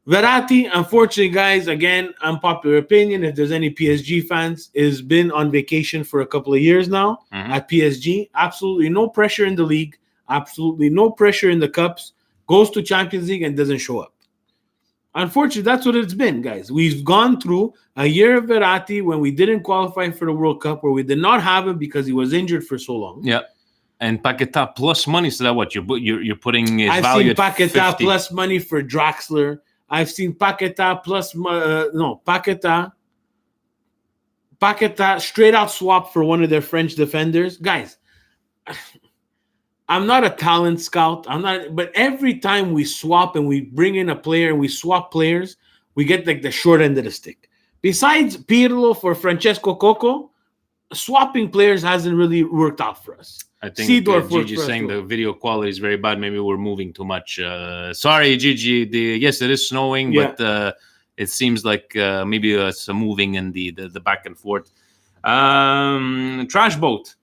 Verratti, unfortunately, guys, again, unpopular opinion, if there's any PSG fans, has been on vacation for a couple of years now at PSG. Absolutely no pressure in the league. Absolutely no pressure in the cups. Goes to Champions League and doesn't show up. Unfortunately, that's what it's been, guys. We've gone through a year of Verratti when we didn't qualify for the World Cup, where we did not have him because he was injured for so long. Yeah. And Paquetá plus money, so that what you're putting his I've value seen at Paquetá 50. plus money for Draxler. I've seen Paquetá plus Paquetá straight out swap for one of their French defenders. Guys, I'm not a talent scout. But every time we swap and we bring in a player and we swap players, we get like the short end of the stick. Besides Pirlo for Francesco Coco, swapping players hasn't really worked out for us. I think Seedorf worked Gigi's for us saying too. the video quality is very bad. Maybe we're moving too much. Sorry, Gigi. Yes, it is snowing, Yeah. but it seems like maybe it's moving in the back and forth. Trash boat.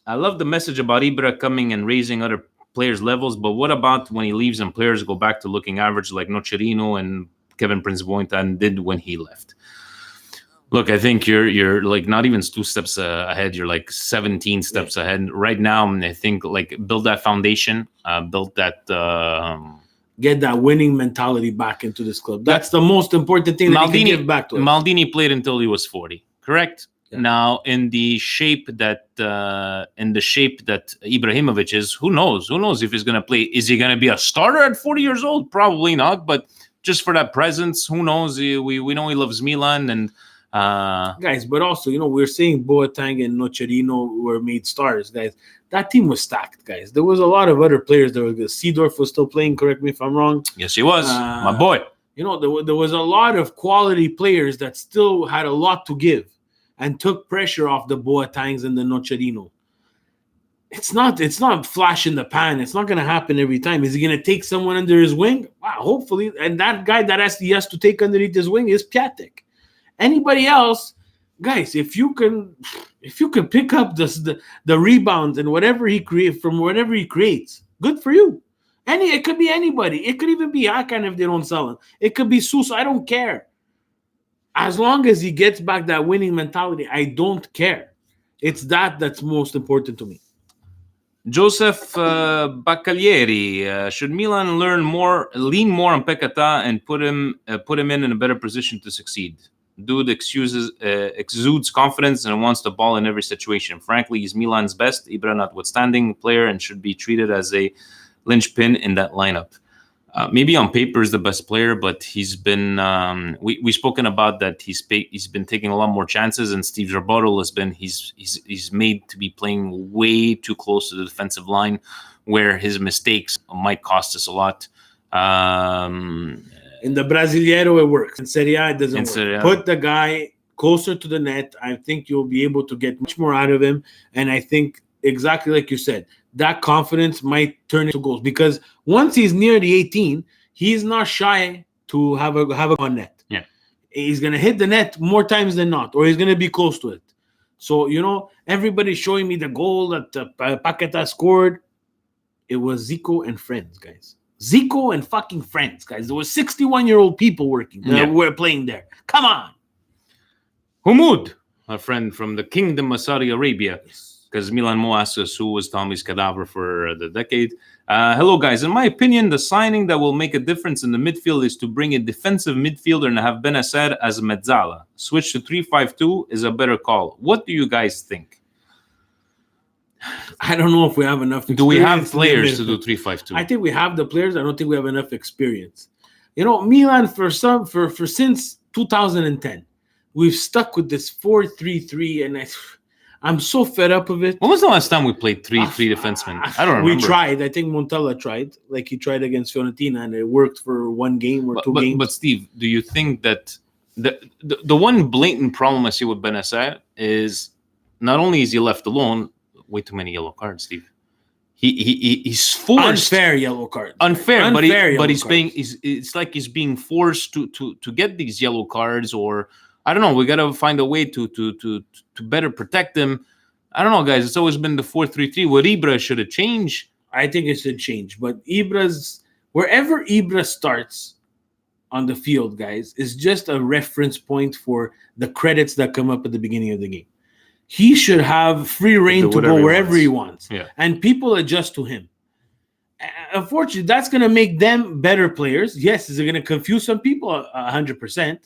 I love the message about Ibra coming and raising other players' levels, but what about when he leaves and players go back to looking average like Nocerino and Kevin Prince Boateng did when he left? Look, I think you're like not even 2 steps ahead. You're like 17 steps ahead right now. And I think like build that foundation, build that. Get that winning mentality back into this club. That's the most important thing that he can give back to us. Maldini played until he was 40, correct? Yeah. Now in the shape that Ibrahimovic is, who knows? Who knows if he's going to play? Is he going to be a starter at 40 years old? Probably not. But just for that presence, who knows? We know he loves Milan and. Guys, but also, we're saying Boateng and Nocerino were made stars, guys. That team was stacked, guys. There was a lot of other players. There was Seedorf was still playing, correct me if I'm wrong. Yes, he was. My boy. There was a lot of quality players that still had a lot to give and took pressure off the Boatengs and the Nocerino. it's not flash in the pan. It's not going to happen every time. Is he going to take someone under his wing? Wow, hopefully. And that guy that he has to take underneath his wing is Piatek. Anybody else, guys, if you can pick up the rebounds and whatever he creates, good for you. It could be anybody. It could even be Hakan if they don't sell him. It could be Suso. I don't care. As long as he gets back that winning mentality, I don't care. It's that's most important to me. Joseph Baccalieri, should Milan lean more on Pekata and put him in a better position to succeed? Dude exudes confidence and wants the ball in every situation. Frankly, he's Milan's best, Ibra notwithstanding, player and should be treated as a linchpin in that lineup. Maybe on paper is the best player, but he's been we've spoken about that he's been taking a lot more chances, and Steve's rebuttal has been he's made to be playing way too close to the defensive line, where his mistakes might cost us a lot. In the Brasileiro, it works. In Serie A, it doesn't work. Put the guy closer to the net. I think you'll be able to get much more out of him, and I think exactly like you said, that confidence might turn into goals, because once he's near the 18, he's not shy to have a on net. Yeah, he's gonna hit the net more times than not, or he's gonna be close to it. So everybody's showing me the goal that Paqueta scored. It was Zico and friends, guys. Zico and fucking friends, guys. There were 61-year-old people working. Were playing there. Come on, Humud, a friend from the Kingdom of Saudi Arabia. Because Milan Mo asked us who was Tommy's cadaver for the decade. Hello, guys. In my opinion, the signing that will make a difference in the midfield is to bring a defensive midfielder and have Benacer as mezzala. Switch to 3-5-2 is a better call. What do you guys think? I don't know if we have enough experience. Do we have players to do 3-5-2? I think we have the players. I don't think we have enough experience. Milan since 2010, we've stuck with this 4-3-3, and I'm so fed up of it. When was the last time we played 3 defensemen? I don't remember. We tried. I think Montella tried. Like he tried against Fiorentina, and it worked for one game or two games. But Steve, do you think that the one blatant problem I see with Benacer is not only is he left alone, way too many yellow cards, Steve. He's forced unfair yellow cards. Unfair, but it's like he's being forced to get these yellow cards, or I don't know. We got to find a way to better protect them. I don't know, guys. It's always been the 4-3-3. What Ibra should have changed. I think it should change. But wherever Ibra starts on the field, guys, is just a reference point for the credits that come up at the beginning of the game. He should have free reign to go wherever he wants. Yeah. And people adjust to him. Unfortunately, that's going to make them better players. Yes, is it going to confuse some people? 100%.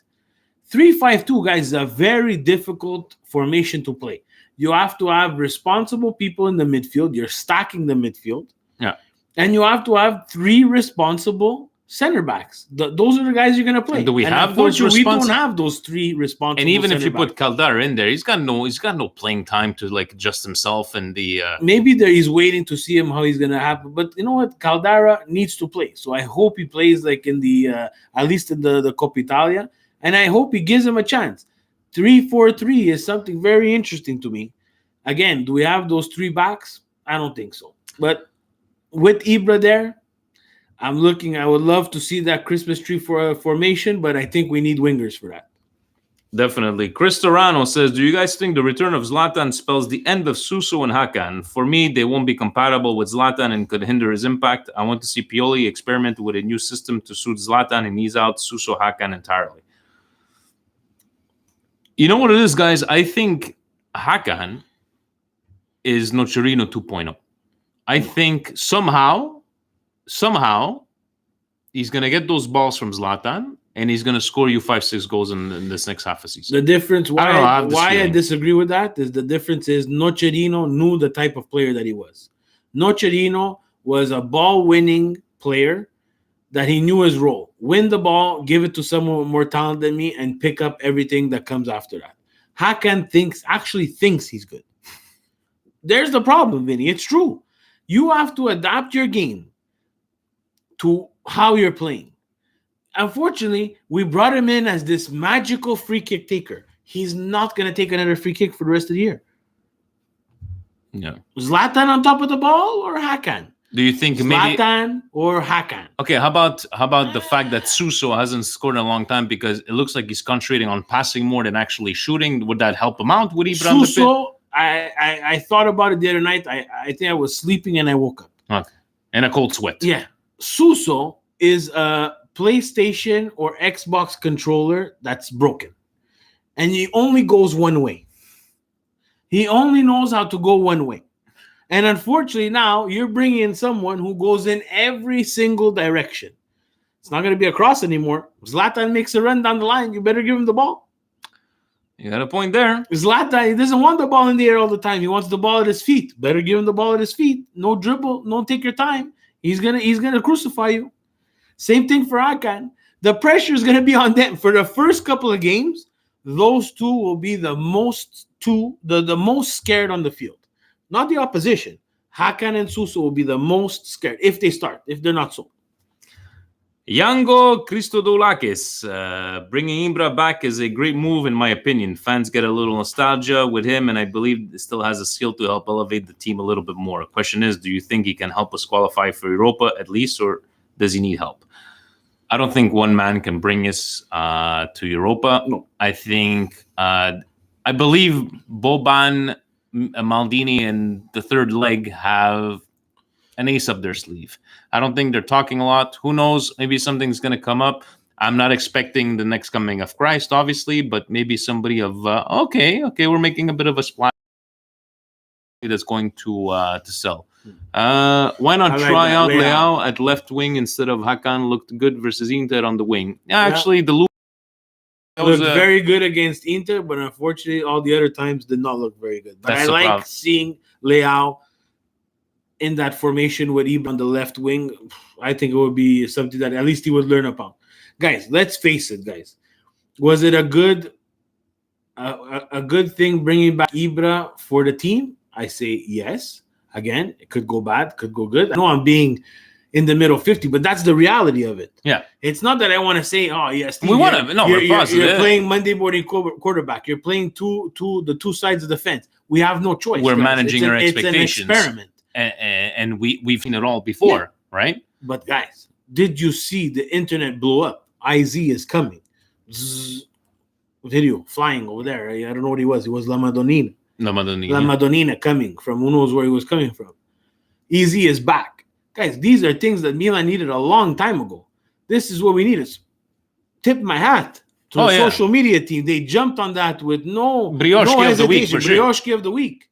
3-5-2, guys, is a very difficult formation to play. You have to have responsible people in the midfield. You're stacking the midfield. Yeah. And you have to have 3 responsible center backs. Those are the guys you're going to play. And do we have those We don't have those 3 responsible. And even if you backs. put Caldara in there, he's got no playing time to adjust himself and the. Maybe he's waiting to see how he's going to happen. But you know what? Caldara needs to play. So I hope he plays in the at least in the Coppa Italia. And I hope he gives him a chance. 3-4-3 is something very interesting to me. Again, do we have those 3 backs? I don't think so. But with Ibra there, I would love to see that Christmas tree for a formation, but I think we need wingers for that. Definitely. Chris Torano says, do you guys think the return of Zlatan spells the end of Suso and Hakan? For me, they won't be compatible with Zlatan and could hinder his impact. I want to see Pioli experiment with a new system to suit Zlatan and ease out Suso Hakan entirely. You know what it is, guys? I think Hakan is Nocerino 2.0. I think somehow he's going to get those balls from Zlatan and he's going to score you 5-6 goals in this next half a season. The difference, why I disagree with that is the difference is Nocerino knew the type of player that he was. Nocerino was a ball-winning player that he knew his role. Win the ball, give it to someone with more talent than me, and pick up everything that comes after that. Hakan actually thinks he's good. There's the problem, Vinny. It's true. You have to adapt your game to how you're playing. Unfortunately, we brought him in as this magical free kick taker. He's not going to take another free kick for the rest of the year. Yeah. Zlatan on top of the ball or Hakan? Do you think maybe? Zlatan or Hakan? Okay, how about the fact that Suso hasn't scored in a long time because it looks like he's concentrating on passing more than actually shooting? Would that help him out? Would he? Suso, I thought about it the other night. I think I was sleeping and I woke up. Okay. And a cold sweat. Yeah. Suso is a PlayStation or Xbox controller that's broken. And he only goes one way. He only knows how to go one way. And unfortunately, now you're bringing in someone who goes in every single direction. It's not going to be a cross anymore. Zlatan makes a run down the line. You better give him the ball. You got a point there. Zlatan, he doesn't want the ball in the air all the time. He wants the ball at his feet. Better give him the ball at his feet. No dribble. No take your time. He's gonna crucify you. Same thing for Hakan. The pressure is gonna be on them for the first couple of games. Those two will be the most scared on the field, not the opposition. Hakan and Suso will be the most scared if they start. If they're not so. Yango Christodoulakis, bringing Ibra back is a great move in my opinion. Fans get a little nostalgia with him, and I believe he still has a skill to help elevate the team a little bit more. Question is, do you think he can help us qualify for Europa at least, or does he need help? I don't think one man can bring us to Europa. No. I think, I believe Boban, Maldini, and the third leg have an ace up their sleeve. I don't think they're talking a lot. Who knows? Maybe something's going to come up. I'm not expecting the next coming of Christ, obviously, but maybe somebody of, okay, we're making a bit of a splash that's going to sell. Why not try out Leao at left wing instead of Hakan? Looked good versus Inter on the wing. Yeah, actually, the look looked very good against Inter, but unfortunately, all the other times did not look very good. But I like seeing Leao in that formation with Ibra on the left wing. I think it would be something that at least he would learn about. Guys, let's face it, guys. Was it a good thing bringing back Ibra for the team? I say yes. Again, it could go bad, could go good. I know I'm being in the middle 50, but that's the reality of it. Yeah. It's not that I want to say, oh, yes, Steve, we want to. No, you're playing Monday morning quarterback. You're playing the two sides of the fence. We have no choice. We're managing our expectations. It's an experiment. And we've seen it all before, right? But guys, did you see the internet blow up? IZ is coming. Zzz, video flying over there. I don't know what he was. He was La Madonnina. La Madonnina coming from who knows where he was coming from. EZ is back. Guys, these are things that Milan needed a long time ago. This is what we needed. Tip my hat to the social media team. They jumped on that with no hesitation. Of the week, for sure. Brioche of the week.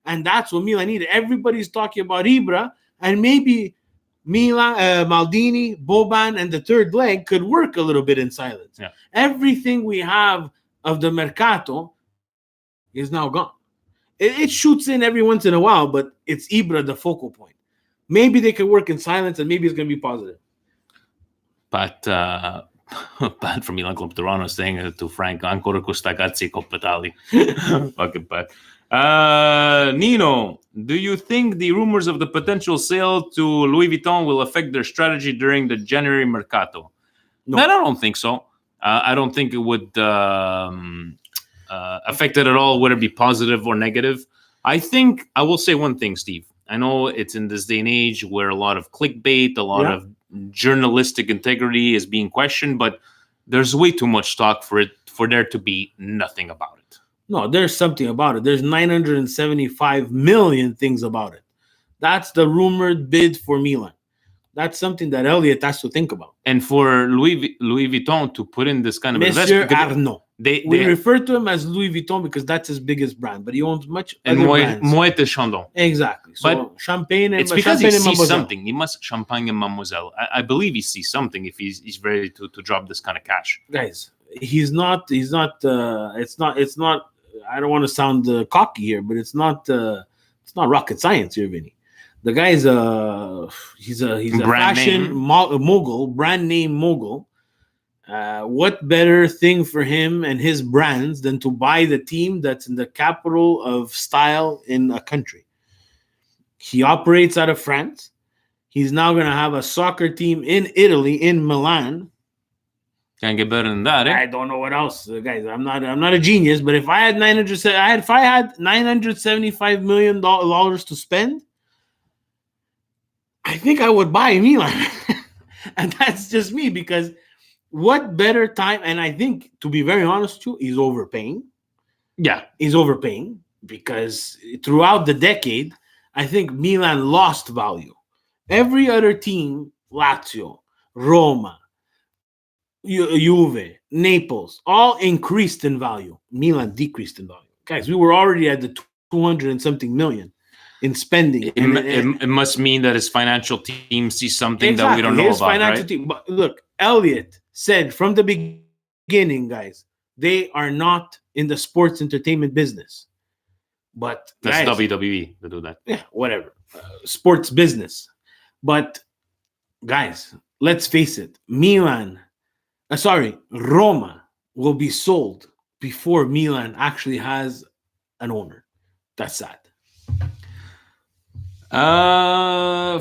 And that's what Milan needed. Everybody's talking about Ibra, and maybe Milan, Maldini, Boban, and the third leg could work a little bit in silence. Yeah. Everything we have of the Mercato is now gone. It shoots in every once in a while, but it's Ibra the focal point. Maybe they could work in silence, and maybe it's going to be positive. But bad for Milan Club Toronto saying to Frank, ancora questa cazzo Coppa Italia. Fucking bad. Nino, do you think the rumors of the potential sale to Louis Vuitton will affect their strategy during the January Mercato? No, I don't think so. I don't think it would affect it at all, whether it be positive or negative. I think I will say one thing, Steve. I know it's in this day and age where a lot of clickbait, a lot of journalistic integrity is being questioned, but there's way too much talk for there to be nothing about it. No, there's something about it. There's 975 million things about it. That's the rumored bid for Milan. That's something that Elliot has to think about. And for Louis Vuitton to put in this kind of investment, Arnaud. We refer to him as Louis Vuitton because that's his biggest brand, but he owns much and other brands. Moet et Chandon. Exactly. So but Champagne and it's because he sees Mademoiselle. something. He must Champagne and Mademoiselle. I believe he sees something if he's ready to drop this kind of cash. Guys, he's not. It's not. I don't want to sound cocky here, but it's not rocket science here, Vinny. The guy's he's a fashion mogul, brand name mogul. What better thing for him and his brands than to buy the team that's in the capital of style in a country? He operates out of France. He's now going to have a soccer team in Italy, in Milan. Can't get better than that, eh? I don't know what else, guys. I'm not a genius, but if I had $975 million to spend, I think I would buy Milan. And that's just me, because what better time? And I think, to be very honest with you, he's overpaying. Yeah. He's overpaying because throughout the decade, I think Milan lost value. Every other team, Lazio, Roma, Juve, Naples, all increased in value. Milan decreased in value. Guys, we were already at the 200 and something million in spending. It must mean that his financial team sees something that we don't know his about, financial right? team. But look, Elliot said from the beginning, guys, they are not in the sports entertainment business. But That's guys, WWE to do that. Yeah, whatever. Sports business. But guys, let's face it. Roma will be sold before Milan actually has an owner. That's sad.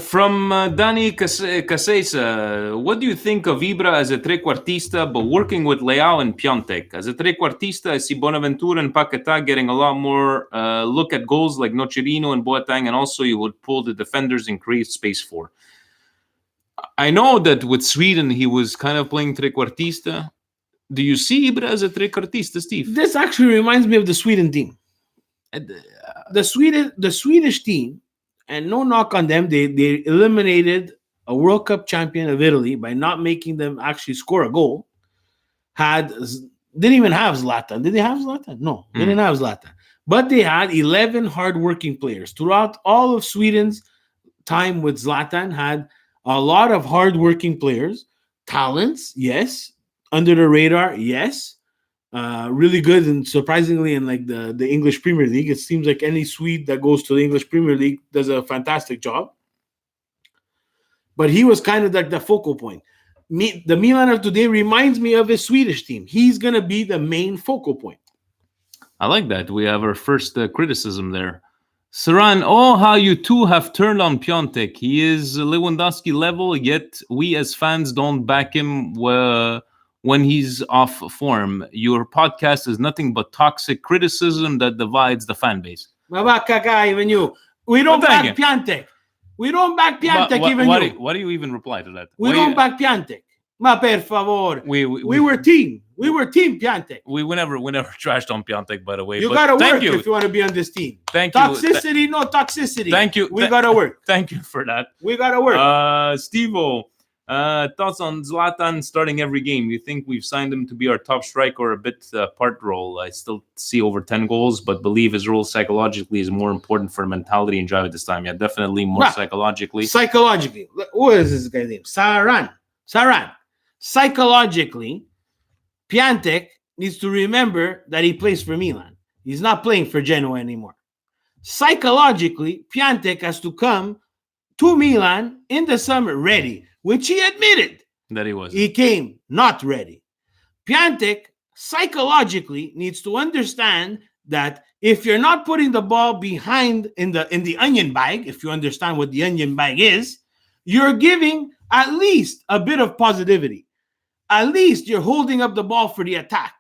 From Dani Casesa, what do you think of Ibra as a trequartista, but working with Leao and Piontek? As a trequartista, I see Bonaventura and Paquetá getting a lot more look at goals like Nocerino and Boateng, and also you would pull the defenders and create space for. I know that with Sweden, he was kind of playing trequartista. Do you see Ibra as a trequartista, Steve? This actually reminds me of the Sweden team. The Swedish team, and no knock on them, they eliminated a World Cup champion of Italy by not making them actually score a goal. Didn't even have Zlatan. Did they have Zlatan? No, they didn't have Zlatan. But they had 11 hardworking players. Throughout all of Sweden's time with Zlatan, had a lot of hardworking players. Talents, yes. Under the radar, yes. Really good, and surprisingly in like the English Premier League, it seems like any Swede that goes to the English Premier League does a fantastic job. But he was kind of like the focal point. The Milan of today reminds me of a Swedish team. He's going to be the main focal point. I like that. We have our first criticism there. Saran, how you two have turned on Piontek. He is Lewandowski level, yet we as fans don't back him when he's off form. Your podcast is nothing but toxic criticism that divides the fan base. Even you. We don't back Piontek. We don't back Piontek, even you. Why do you even reply to that? We don't back Piontek. Ma per favor. We were team. We were team Piontek. We never trashed on Piontek, by the way. You gotta work if you want to be on this team. Thank you. No toxicity. Thank you. We gotta work. Thank you for that. We gotta work. Steve-O, thoughts on Zlatan starting every game? You think we've signed him to be our top striker, or a bit part role? I still see over 10 goals, but believe his role psychologically is more important for mentality and drive at this time. Yeah, definitely more psychologically. Psychologically. What is this guy's name? Saran. Psychologically, Piontek needs to remember that he plays for Milan. He's not playing for Genoa anymore. Psychologically, Piontek has to come to Milan in the summer ready, which he admitted that he was. He came not ready. Piontek psychologically needs to understand that if you're not putting the ball behind in the onion bag, if you understand what the onion bag is, you're giving at least a bit of positivity. At least you're holding up the ball for the attack.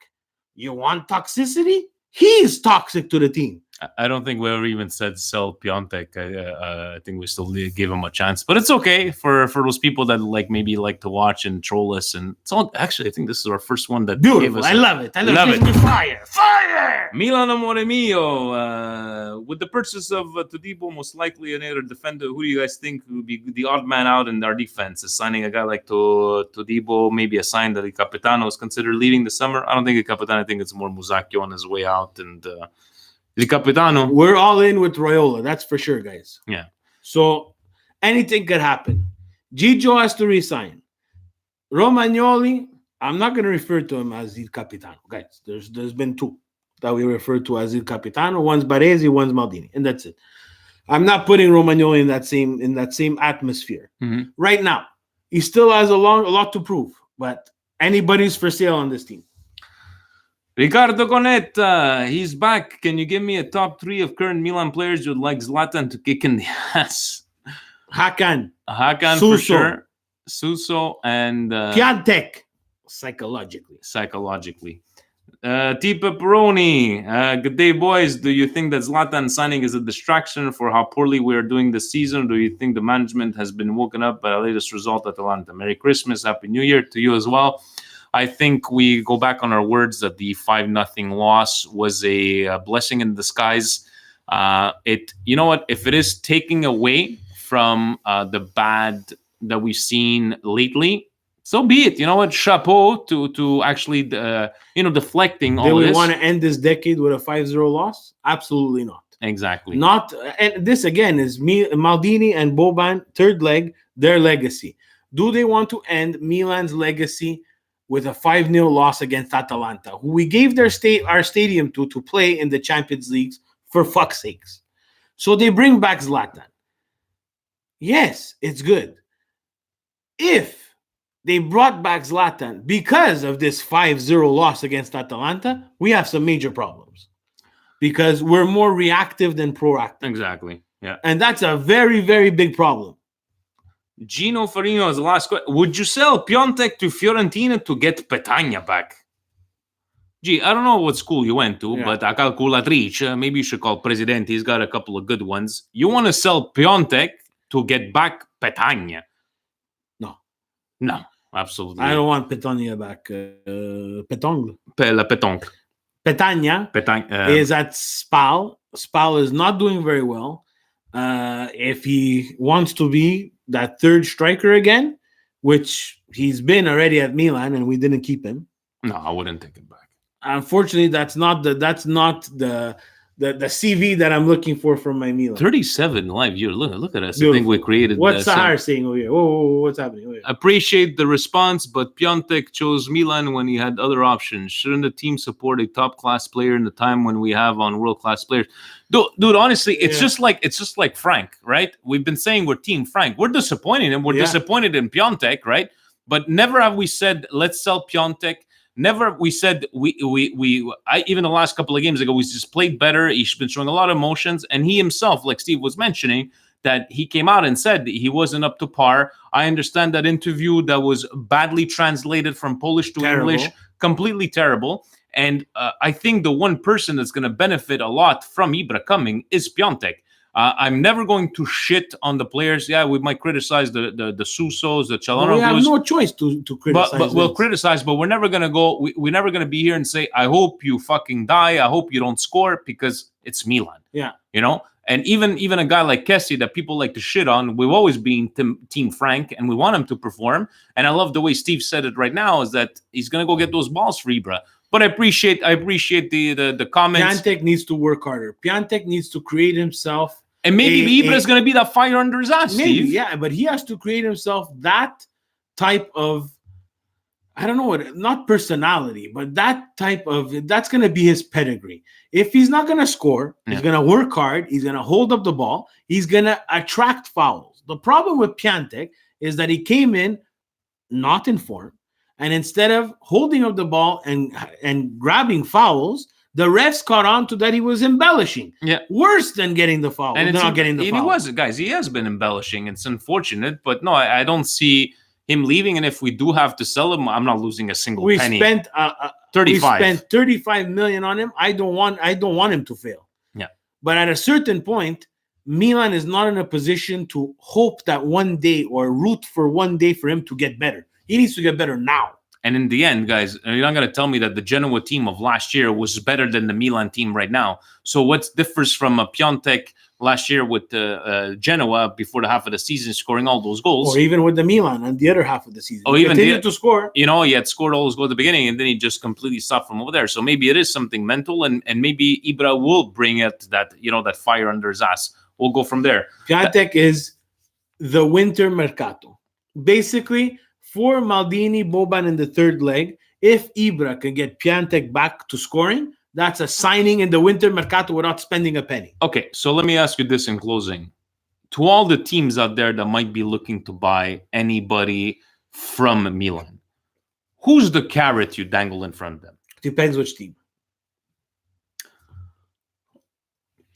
You want toxicity? He's toxic to the team. I don't think we ever even said sell Piontek. I think we still gave him a chance, but it's okay for those people that maybe like to watch and troll us. And it's all, actually, I think this is our first one that gave us. I love it. I love it. Fire! Milan amore mio. With the purchase of Todibo, most likely another defender. Who do you guys think would be the odd man out in our defense? Is signing a guy like Todibo maybe a sign that the Capitano is considered leaving the summer? I don't think the Capitano. I think it's more Musacchio on his way out and. The Capitano. We're all in with Raiola, that's for sure, guys. Yeah. So anything could happen. Gigio has to resign. Romagnoli, I'm not going to refer to him as Il Capitano, guys. There's been two that we refer to as Il Capitano. One's Baresi, one's Maldini, and that's it. I'm not putting Romagnoli in that same atmosphere. Mm-hmm. Right now, he still has a lot to prove, but anybody's for sale on this team. Ricardo Conetta, he's back. Can you give me a top 3 of current Milan players you'd like Zlatan to kick in the ass? Hakan Suso. For sure. Suso and Piontek. psychologically. T. Pepperoni, good day, boys. Do you think that Zlatan signing is a distraction for how poorly we are doing this season? Do you think the management has been woken up by the latest result at Atalanta? Merry Christmas, Happy New Year to you as well. I think we go back on our words that the 5-0 loss was a blessing in disguise. You know what? If it is taking away from the bad that we've seen lately, so be it. You know what? Chapeau to actually, deflecting all Do of we this. want to end this decade with a 5-0 loss? Absolutely not. Exactly. Not, and this again is Maldini and Boban, third leg, their legacy. Do they want to end Milan's legacy with a 5-0 loss against Atalanta, who we gave our stadium to play in the Champions Leagues, for fuck's sakes? So they bring back Zlatan. Yes, it's good. If they brought back Zlatan because of this 5-0 loss against Atalanta, we have some major problems because we're more reactive than proactive. Exactly. Yeah. And that's a very, very big problem. Gino Farino is the last question. Would you sell Piontek to Fiorentina to get Petagna back? Gee, I don't know what school you went to, but a calculatrice, maybe you should call Presidente. He's got a couple of good ones. You want to sell Piontek to get back Petagna? No, absolutely. I don't want Petagna back. Petongle. Petongle. Petagna is at Spal. Spal is not doing very well. If he wants to be that third striker again, which he's been already at Milan and we didn't keep him. No, I wouldn't take him back. Unfortunately, that's not the CV that I'm looking for from my Milan. 37 live years. Look at us. Beautiful. I think we created. What's Sahar saying over here? Whoa, what's happening over here? Appreciate the response, but Piontek chose Milan when he had other options. Shouldn't the team support a top-class player in the time when we have on world-class players? Dude, honestly, it's just like Frank, right? We've been saying we're Team Frank. We're disappointed and we're disappointed in Piontek, right? But never have we said let's sell Piontek. Never we said even the last couple of games ago, we just played better. He's been showing a lot of emotions, and he himself, like Steve was mentioning, that he came out and said he wasn't up to par. I understand that interview that was badly translated from Polish to English, completely terrible. And I think the one person that's going to benefit a lot from Ibra coming is Piontek. I'm never going to shit on the players. Yeah, we might criticize the Susos, the Chalano. We have no choice to criticize. But we'll criticize, but we're never gonna go. We're never gonna be here and say, "I hope you fucking die. I hope you don't score," because it's Milan. Yeah, you know. And even a guy like Kessie that people like to shit on, we've always been Team Frank, and we want him to perform. And I love the way Steve said it right now, is that he's gonna go get those balls for Ibra. But I appreciate the comments. Piontek needs to work harder. Piontek needs to create himself. And maybe Ibra is going to be that fire under his ass, Steve. Yeah, but he has to create himself that type of, I don't know what, not personality, but that type of, that's going to be his pedigree. If he's not going to score, he's going to work hard, he's going to hold up the ball, he's going to attract fouls. The problem with Piontek is that he came in not in form, and instead of holding up the ball and grabbing fouls, the refs caught on to that he was embellishing. Yeah. Worse than getting the foul. And not getting the foul. He was, guys. He has been embellishing. It's unfortunate. But no, I don't see him leaving. And if we do have to sell him, I'm not losing a single penny. We spent 35. We spent 35 million on him. I don't want him to fail. Yeah. But at a certain point, Milan is not in a position to hope that one day or root for one day for him to get better. He needs to get better now. And in the end, guys, you're not going to tell me that the Genoa team of last year was better than the Milan team right now. So what differs from a Piontek last year with Genoa before the half of the season, scoring all those goals? Or even with the Milan on the other half of the season. He continued to score. You know, he had scored all those goals at the beginning, and then he just completely stopped from over there. So maybe it is something mental, and maybe Ibra will bring it that fire under his ass. We'll go from there. Piontek is the winter mercato. Basically, for Maldini, Boban in the third leg, if Ibra can get Piontek back to scoring, that's a signing in the winter mercato without spending a penny. Okay, so let me ask you this in closing. To all the teams out there that might be looking to buy anybody from Milan, who's the carrot you dangle in front of them? Depends which team.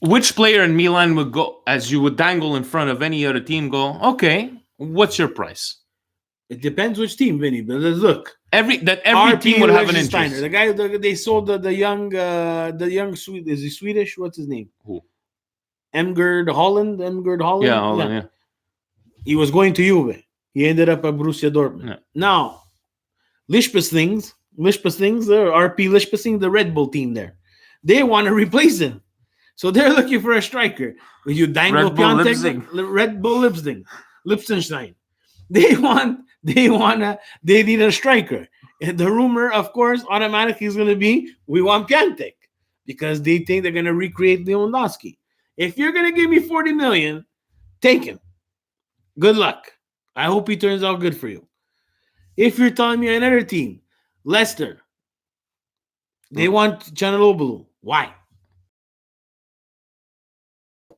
Which player in Milan would go, as you would dangle in front of any other team, go, okay, what's your price? It depends which team, Vinny. But let's look. Every RP team would have an Liechtensteiner. interest. The guy they sold the young Swede. Is he Swedish? What's his name? Who? Emgerd Holland. Yeah, Holland, yeah. He was going to Juve. He ended up at Borussia Dortmund. Yeah. Now, Liechtenstein, RP Liechtenstein, the Red Bull team there. They want to replace him. So they're looking for a striker. Will you dangle Red Bull Piontek? Red Bull Liechtenstein. They need a striker. And the rumor, of course, automatically is going to be, we want Piontek. Because they think they're going to recreate Lewandowski. If you're going to give me 40 million, take him. Good luck. I hope he turns out good for you. If you're telling me another team, Leicester, they want Canalobulu. Why?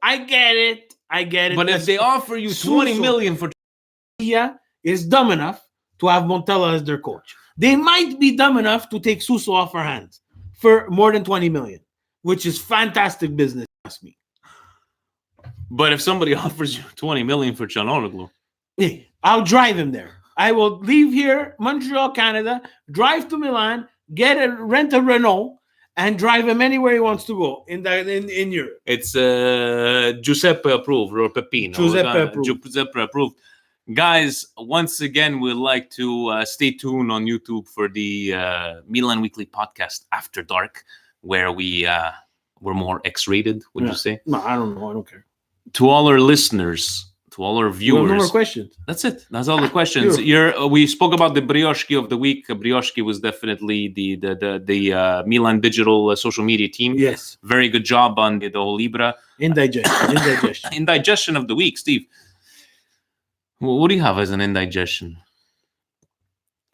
I get it. But if they offer you 20 million for is dumb enough to have Montella as their coach. They might be dumb enough to take Suso off our hands for more than 20 million, which is fantastic business, ask me. But if somebody offers you 20 million for Canaloglu, I'll drive him there. I will leave here, Montreal, Canada, drive to Milan, rent a Renault, and drive him anywhere he wants to go in Europe. it's Giuseppe approved or Peppino. Giuseppe approved. Guys, once again, we'd like to stay tuned on YouTube for the Milan Weekly Podcast After Dark, where we're more X-rated, would you say? No, I don't know. I don't care. To all our listeners, to all our viewers. No more questions. That's it. That's all the questions. We spoke about the Brioshki of the week. Brioshki was definitely the Milan digital social media team. Yes. Very good job on the whole Libra. Indigestion. Indigestion of the week, Steve. What do you have as an indigestion?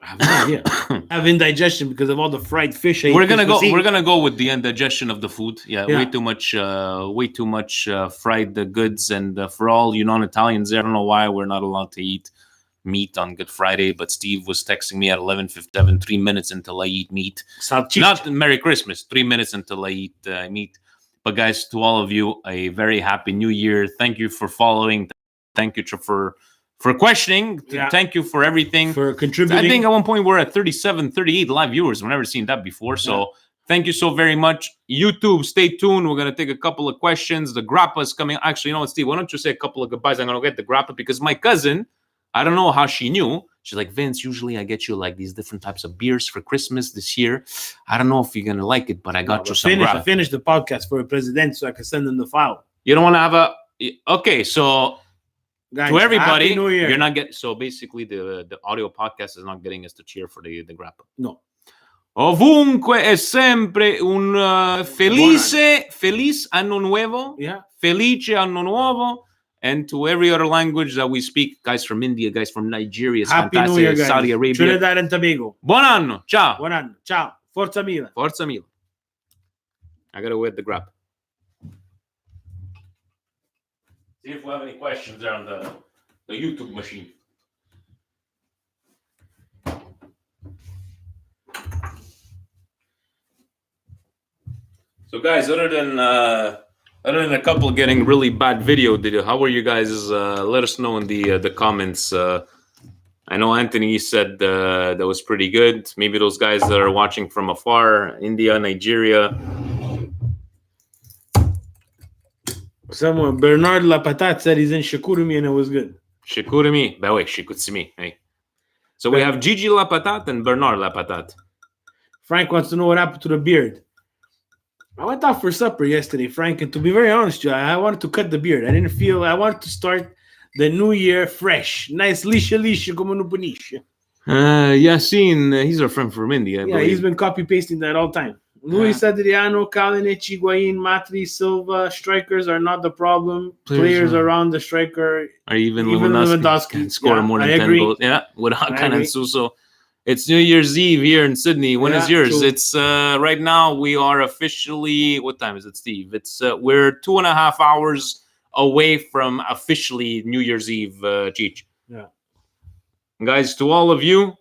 I have no idea. I have indigestion because of all the fried fish. We're gonna go with the indigestion of the food. Yeah. Way too much fried goods, and for all you non-Italians, I don't know why we're not allowed to eat meat on Good Friday. But Steve was texting me at 11:57, 3 minutes until I eat meat. Salchicha. Not Merry Christmas. 3 minutes until I eat meat. But guys, to all of you, a very happy New Year. Thank you for following. Thank you for questioning. Thank you for everything. For contributing. I think at one point we're at 37, 38 live viewers. We've never seen that before. So thank you so very much. YouTube, stay tuned. We're going to take a couple of questions. The grappa is coming. Actually, you know what, Steve? Why don't you say a couple of goodbyes? I'm going to get the grappa because my cousin, I don't know how she knew. She's like, Vince, usually I get you like these different types of beers for Christmas this year. I don't know if you're going to like it, but I got you some grappa. I finished the podcast for a president so I can send them the file. You don't want to have a... Okay, so... Guys, to everybody, you're not getting. So basically, the audio podcast is not getting us to cheer for the grappa. No. Ovunque è sempre un feliz anno nuovo. Yeah. Felice anno nuovo. And to every other language that we speak, guys from India, guys from Nigeria, Happy New Year, guys. Saudi Arabia, Trinidad and Tobago. Buon anno. Ciao. Buon anno. Ciao. Forza Milan. Forza Milan. I gotta wet the grappa. See if we have any questions there on the YouTube machine. So, guys, other than a couple getting really bad video, how were you guys? Let us know in the comments. I know Anthony said that was pretty good. Maybe those guys that are watching from afar, India, Nigeria. Someone, Bernard Lapatat said he's in Shakurumi and it was good. Shakurumi, by the way, Shikutsumi. Hey. So we have Gigi Lapatat and Bernard Lapatat. Frank wants to know what happened to the beard. I went out for supper yesterday, Frank, and to be very honest with you, I wanted to cut the beard. I wanted to start the new year fresh. Nice lisha como no punisha. Yasin, he's our friend from India. He's been copy-pasting that all the time. Luis Adriano, Kalinic, Higuain, Matri, Silva, strikers are not the problem. Players around the striker, even Lewandowski can score more than 10 goals. Yeah, with Hakan and Suso. It's New Year's Eve here in Sydney. When is yours? True. It's right now we are officially, what time is it, Steve? It's we're 2.5 hours away from officially New Year's Eve, Cheech. Yeah. Guys, to all of you,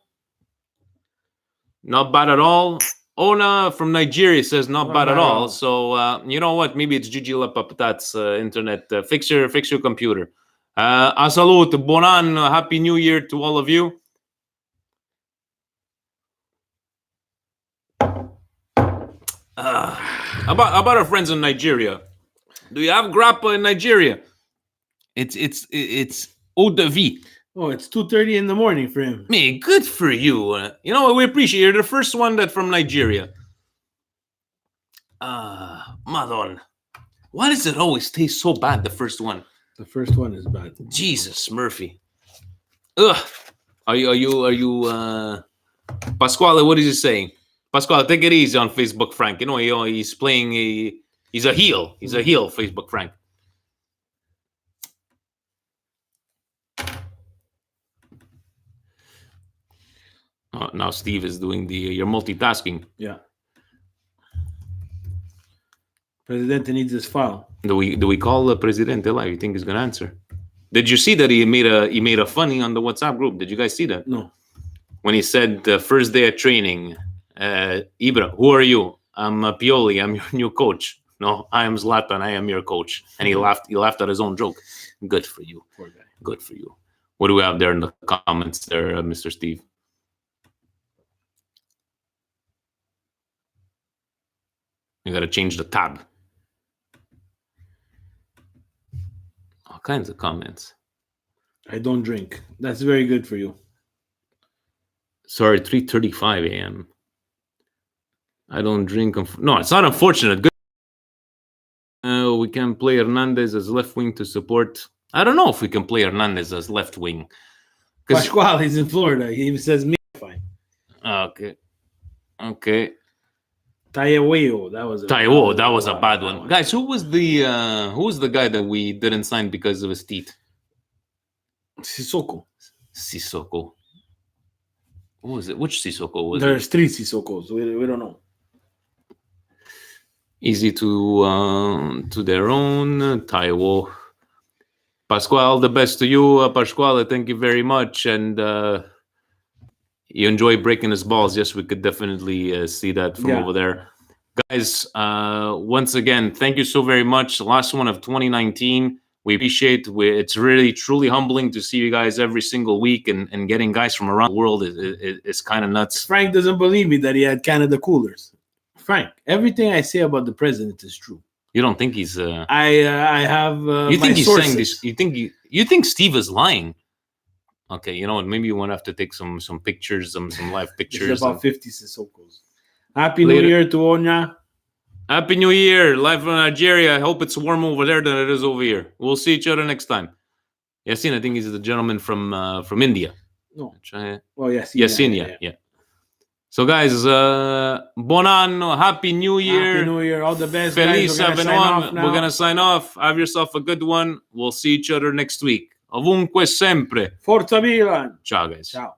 not bad at all. Ona from Nigeria says not bad at all. So you know what? Maybe it's Gigi Lapapatat's internet. Fix your computer. A salute, buon anno, happy New Year to all of you. About our friends in Nigeria. Do you have grappa in Nigeria? It's eau de vie. Oh, it's 2:30 in the morning for him. Man, good for you. You know what? We appreciate you. You're the first one that from Nigeria. Madon. Why does it always taste so bad, the first one? The first one is bad. Jesus, Murphy. Ugh. Are you Pasquale, what is he saying? Pasquale, take it easy on Facebook, Frank. You know, he's playing he's a heel. He's a heel, Facebook Frank. Oh, now Steve is doing you're multitasking. Yeah. Presidente needs his file. Do we call the Presidente live? You think he's gonna answer? Did you see that he made a funny on the WhatsApp group? Did you guys see that? No. When he said the first day of training, Ibra, who are you? I'm Pioli. I'm your new coach. No, I am Zlatan. I am your coach. And he laughed. He laughed at his own joke. Good for you. Poor guy. Good for you. What do we have there in the comments there, Mr. Steve? You got to change the tab. All kinds of comments. I don't drink. That's very good for you. Sorry, 3:35 a.m. I don't drink. No, it's not unfortunate. Good. We can play Hernandez as left wing to support. I don't know if we can play Hernandez as left wing. Pasquale, he's in Florida. He says me fine. Okay. Taiwo, that was a bad one. Guys, who was the guy that we didn't sign because of his teeth? Sissoko. What was it? Which Sissoko was it? There's 3 Sissokos. We don't know. Easy to their own. Taiwo. Pasquale, all the best to you. Pasquale, thank you very much. And you enjoy breaking his balls. Yes, we could definitely see that from over there. Guys, once again, thank you so very much. The last one of 2019. We appreciate it. It's really, truly humbling to see you guys every single week, and getting guys from around the world is kind of nuts. Frank doesn't believe me that he had Canada coolers. Frank, everything I say about the president is true. You don't think he's? I have. You think he's sources. saying this? You think Steve is lying? Okay, you know what? Maybe you want to have to take some pictures, some live pictures. It's about 50 Sissokos. Happy New Year to Onya. Happy New Year, live from Nigeria. I hope it's warm over there than it is over here. We'll see each other next time. Yasin, I think he's the gentleman from India. No. Oh, Yasin, yeah. So, guys, buon anno, Happy New Year. Happy New Year, all the best. Feliz Avon. We're going to sign off. Have yourself a good one. We'll see each other next week. Ovunque sempre. Forza Milan. Ciao, guys. Ciao.